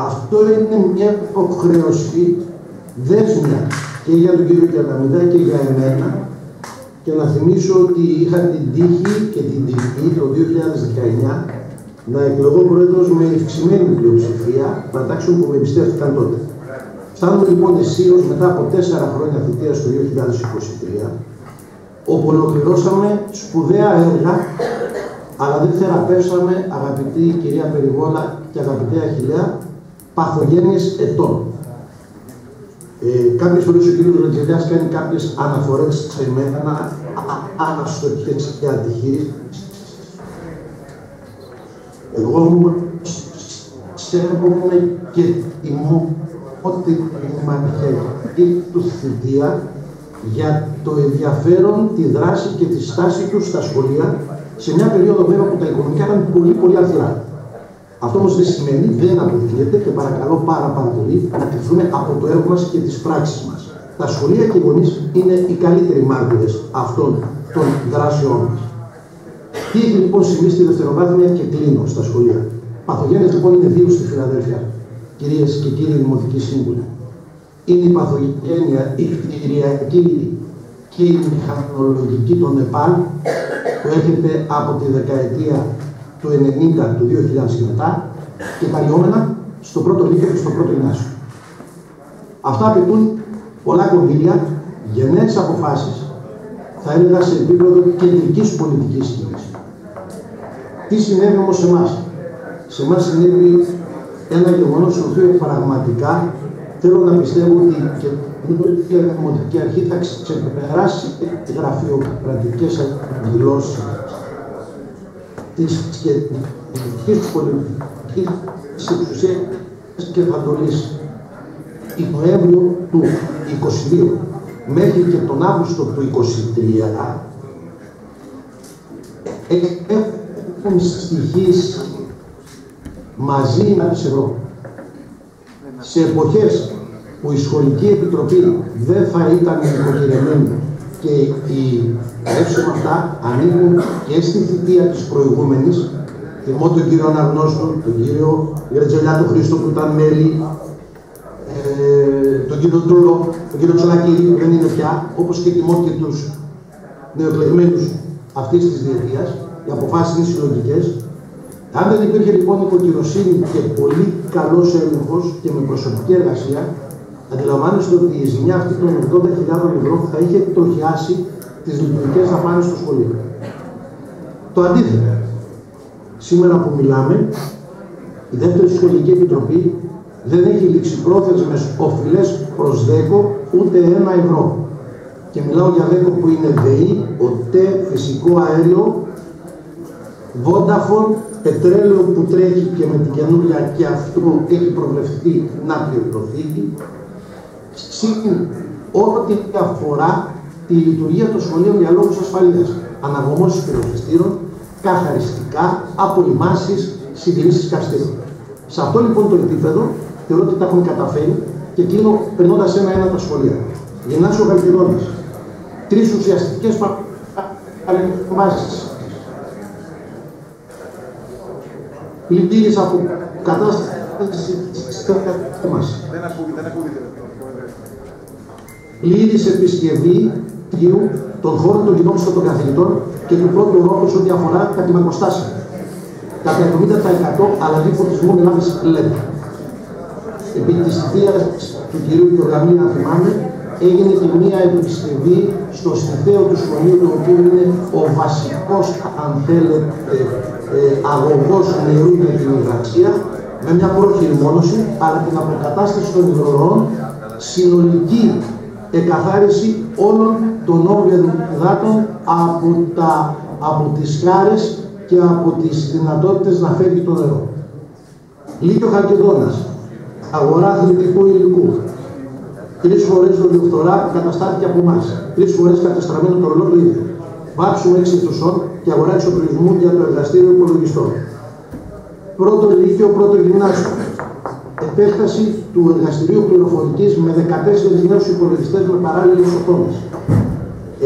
Αυτό είναι μια υποχρέωση δέσμια και για τον κύριο Κιαναμίδα και για εμένα, και να θυμίσω ότι είχα την τύχη και την τιμή το 2019 να εκλογώ πρόεδρος με ευξημένη πλειοψηφία παρατάξεων που με εμπιστεύτηκαν τότε. Φτάνουμε λοιπόν αισίως μετά από 4 χρόνια θητείας το 2023, όπου ολοκληρώσαμε σπουδαία έργα, αλλά δεν θεραπεύσαμε, αγαπητή κυρία Περιβόλα και αγαπητέ Αχιλλέα, παθογένειες ετών. Κάποιες φορές ο κ. Ρετζελιάς κάνει κάποιες αναφορές σε μένα, αναστοχές και αντιχείρες. Εγώ σέβομαι και τιμώ ότι η μαχαιρική του θητεία για το ενδιαφέρον, τη δράση και τη στάση του στα σχολεία, σε μια περίοδο βέβαια που τα οικονομικά ήταν πολύ αθυρά. Αυτό όμως δεν σημαίνει, δεν αποδεικνύεται, και παρακαλώ πάρα πολύ να κρυφθούμε από το έργο μας και τις πράξεις μας. Τα σχολεία και οι γονείς είναι οι καλύτεροι μάρτυρες αυτών των δράσεών μας. Τι έχει λοιπόν συμβεί στη δευτεροβάθμια και κλείνω στα σχολεία. Παθογένειες λοιπόν είναι δύο στη Φιλαδέλφια, κυρίες και κύριοι δημοτικοί σύμβουλοι. Είναι η παθογένεια, η κτηριακή και η μηχανολογική των ΕΠΑΛ που έρχεται από τη δεκαετία του 90, του 2000 και μετά, και τα λιώμενα στο πρώτο λύκειο και στο πρώτο γυμνάσιο. Αυτά απαιτούν πολλά κονδύλια, γενναίες αποφάσεις, θα έλεγα σε επίπεδο κεντρικής πολιτικής σκηνής. Τι συνέβη όμως σε εμάς? Σε εμάς συνέβη ένα γεγονός το οποίο πραγματικά θέλω να πιστεύω ότι και η Δημοτική Αρχή θα ξεπεράσει τις γραφειοκρατικές εκδηλώσεις της κεντρικής πολιτικής εξουσίας και θα το λύσει. Η Νοέμβριο του 2022 μέχρι και τον Αύγουστο του 2023 έχουν στοιχήσει μαζί με τις ευρώ. Σε εποχές που η Σχολική Επιτροπή δεν θα ήταν νοικοκυρεμένη και οι εύσημα αυτά ανήκουν και στη θητεία της προηγούμενης, θυμώ τον κύριο Αναγνώστου, τον κύριο Γρετζελιά, τον Χρήστο που ήταν μέλη, τον κύριο Τούλο, τον κύριο Τσολακίδη που δεν είναι πια, όπως και τιμώ και τους νεοεκλεγμένους αυτής της διετίας. Οι αποφάσεις είναι συλλογικές. Αν δεν υπήρχε λοιπόν υποκυροσύνη και πολύ καλός έλεγχος και με προσωπική εργασία, αντιλαμβάνεστε ότι η ζημιά αυτή των 80.000 ευρώ θα είχε πτωχιάσει τις λειτουργικές δαπάνες στο σχολείο. Το αντίθετο. Σήμερα που μιλάμε, η δεύτερη Σχολική Επιτροπή δεν έχει ληξιπρόθεσμες οφειλές προς ΔΕΚΟ ούτε 1 ευρώ. Και μιλάω για ΔΕΚΟ που είναι ΔΕΗ, ΟΤΕ, φυσικό αέριο, Vodafone, πετρέλαιο που τρέχει και με την καινούργια και αυτό έχει προβλεφθεί να πληρωθεί, συν ό,τι αφορά τη λειτουργία των σχολείων για λόγους ασφαλείας, αναγωγώσεις πυροσβεστήρων, καθαριστικά, απολυμάσεις, συντηρήσεις καυστήρων. Σε αυτό λοιπόν το επίπεδο θεωρώ ότι τα έχουμε καταφέρει και κλείνω περνώντας ένα-ένα τα σχολεία. Γυμνάσιο Χαλκιδόνας, 3 ουσιαστικές παρεμβάσεις. Πλητήρης από κατάσταση μας. Πλήρης επισκευή των χώρων των γυναικών των καθηγητών και του πρώτου όροφου ό,τι αφορά τα κλιμακοστάσια. Κατά 70% αλλαγή φωτισμού με λάδες LED. Επί της θητείας του κυρίου Γιωργαμίνα, να θυμάμαι, έγινε και μία επισκευή στο στιθαίο του σχολείου, το οποίο είναι ο βασικός, αν θέλετε, αγωγός νερού για την υδραξία, με μια πρόχειρη μόνωση, αλλά την αποκατάσταση των υδρορών, συνολική εκαθάριση όλων των όργανων υδάτων από τις χάρες και από τις δυνατότητες να φεύγει το νερό. Λύκειο Χαλκιδόνας, αγορά αθλητικού υλικού. 3 φορές το διοφθορά καταστάθηκε από εμάς. 3 φορές κατεστραμμένο το ρολό το ίδιο. Βάψουμε 6 θουσών και αγορά εξοπλισμού για το εργαστήριο υπολογιστών. Πρώτο λύκειο, πρώτο γυμνάσιο. επέκταση του εργαστηρίου πληροφορικής με 14 νέους υπολογιστές με παράλληλες οθόνες.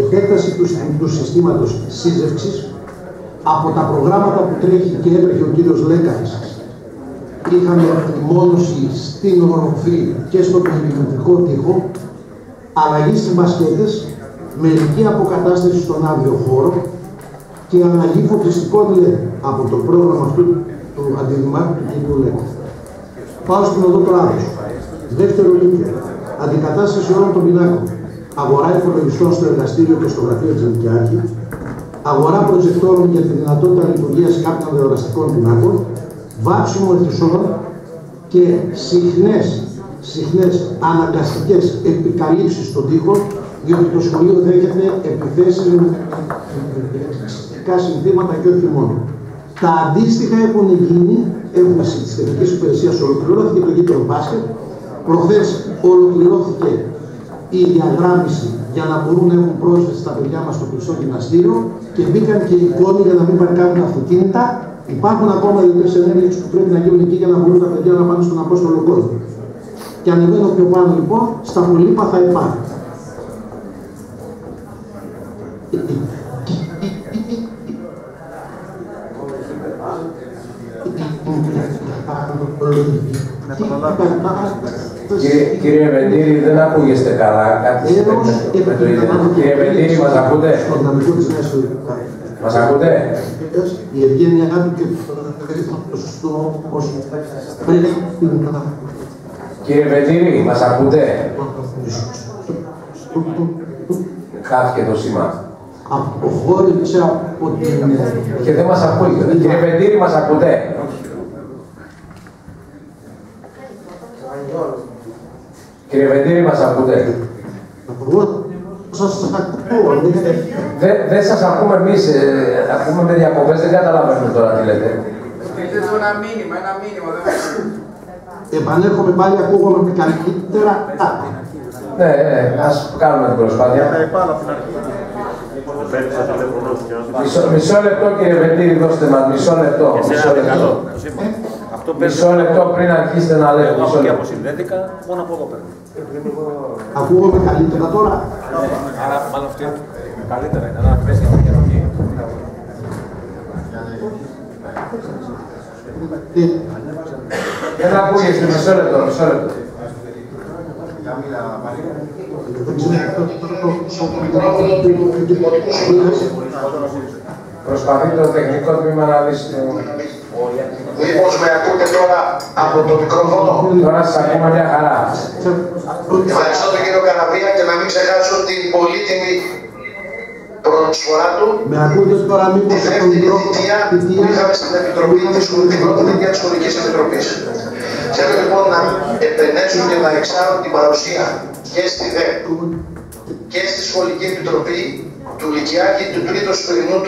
Επέκταση του συστήματος σύζευξης από τα προγράμματα που τρέχει και έτρεχε ο κύριος Λέκαρης. Είχαμε μόνωση στην οροφή και στο περιμετρικό τοίχο, αλλαγή στις μπασκέτες, μερική αποκατάσταση στον άδειο χώρο και αλλαγή φωτιστικών LED από το πρόγραμμα αυτού του αντιδημάτου του κ. Λέκου. Πάω στην οδό Τράδος. Δεύτερο λύκειο. Αντικατάσταση όλων των πινάκων. Αγορά υπολογιστών στο εργαστήριο και στο γραφείο της Νοικιάρχη. Αγορά προτζεκτόρων για τη δυνατότητα λειτουργίας κάποιων δεδραστικών πινάκων. Βάψιμο αιθουσών και συχνές αναγκαστικές επικαλύψεις στον τοίχο, διότι το σχολείο δέχεται επιθέσεις με συνθήματα και όχι μόνο. Τα αντίστοιχα έχουν γίνει, έχουμε στις τεχνικές υπηρεσίες, ολοκληρώθηκε το γήπεδο μπάσκετ. Προχθές ολοκληρώθηκε η διαγράμμιση για να μπορούν να έχουν πρόσβαση στα παιδιά μας στο κλειστό γυμναστήριο και μπήκαν και εικόνοι για να μην παρκάρουν αυτοκίνητα. Υπάρχουν ακόμα 2-3 ενέργειες που πρέπει να γίνουν εκεί για να μπορούν τα παιδιά να πάνε στον Απόστολο κόσμο. Και ανεβαίνω πιο πάνω λοιπόν, στα Πολύπα θα υπάρχει. Κύριε Βεντήρη, δεν ακούγεστε καλά. Κύριε Βεντήρη, μας ακούτε? Μας ακούτε? Η ευγένεια αγάπη και στο Κύριε Βεντήρη, μας ακούτε? Χάθηκε το σήμα. Αποχώρησα από την... Και δεν μας ακούγεται. Κύριε Βεντήρη, μας ακούτε? Κύριε Βεντήρη, μας ακούτε? Δεν σας ακούμε εμείς, ακούμε με διακοπές, δεν καταλαβαίνουμε τώρα τι λέτε. Στείλτε του ένα μήνυμα, Επανέρχομαι πάλι, ακούγομαι καλύτερα. Ναι, ας κάνουμε την προσπάθεια. Μισό λεπτό κύριε Βεντήρη, δώστε μας, μισό λεπτό. Μισό λεπτό πριν αρχίσετε να λέτε. Από εκεί αποσυνδέθηκα, μόνο από εδώ παίρνω. Ακούγομαι καλύτερα τώρα? Άρα μάλλον αυτή καλύτερα είναι, να πέσει για την καιροκή. Δεν ακούγεστε, μισό λεπτό, μισό λεπτό. Προσπαθεί το τεχνικό τμήμα να λύσει το... Μήπως με ακούτε τώρα από το μικρόφωνο? Τώρα σας ακούμε μια χαρά. Ευχαριστώ τον κύριο Καραβία και να μην ξεχάσω την πολύτιμη προσφορά του. Με ακούτε τώρα μήπως τη δεύτερη θητεία που είχαμε στην Επιτροπή, την πρώτη θητεία της Σχολικής Επιτροπής. Θέλω λοιπόν να επενέσω και να εξάρω την παρουσία και στη ΔΕΠ και στη Σχολική Επιτροπή του Λυκειάκη του τρίτου σημερινού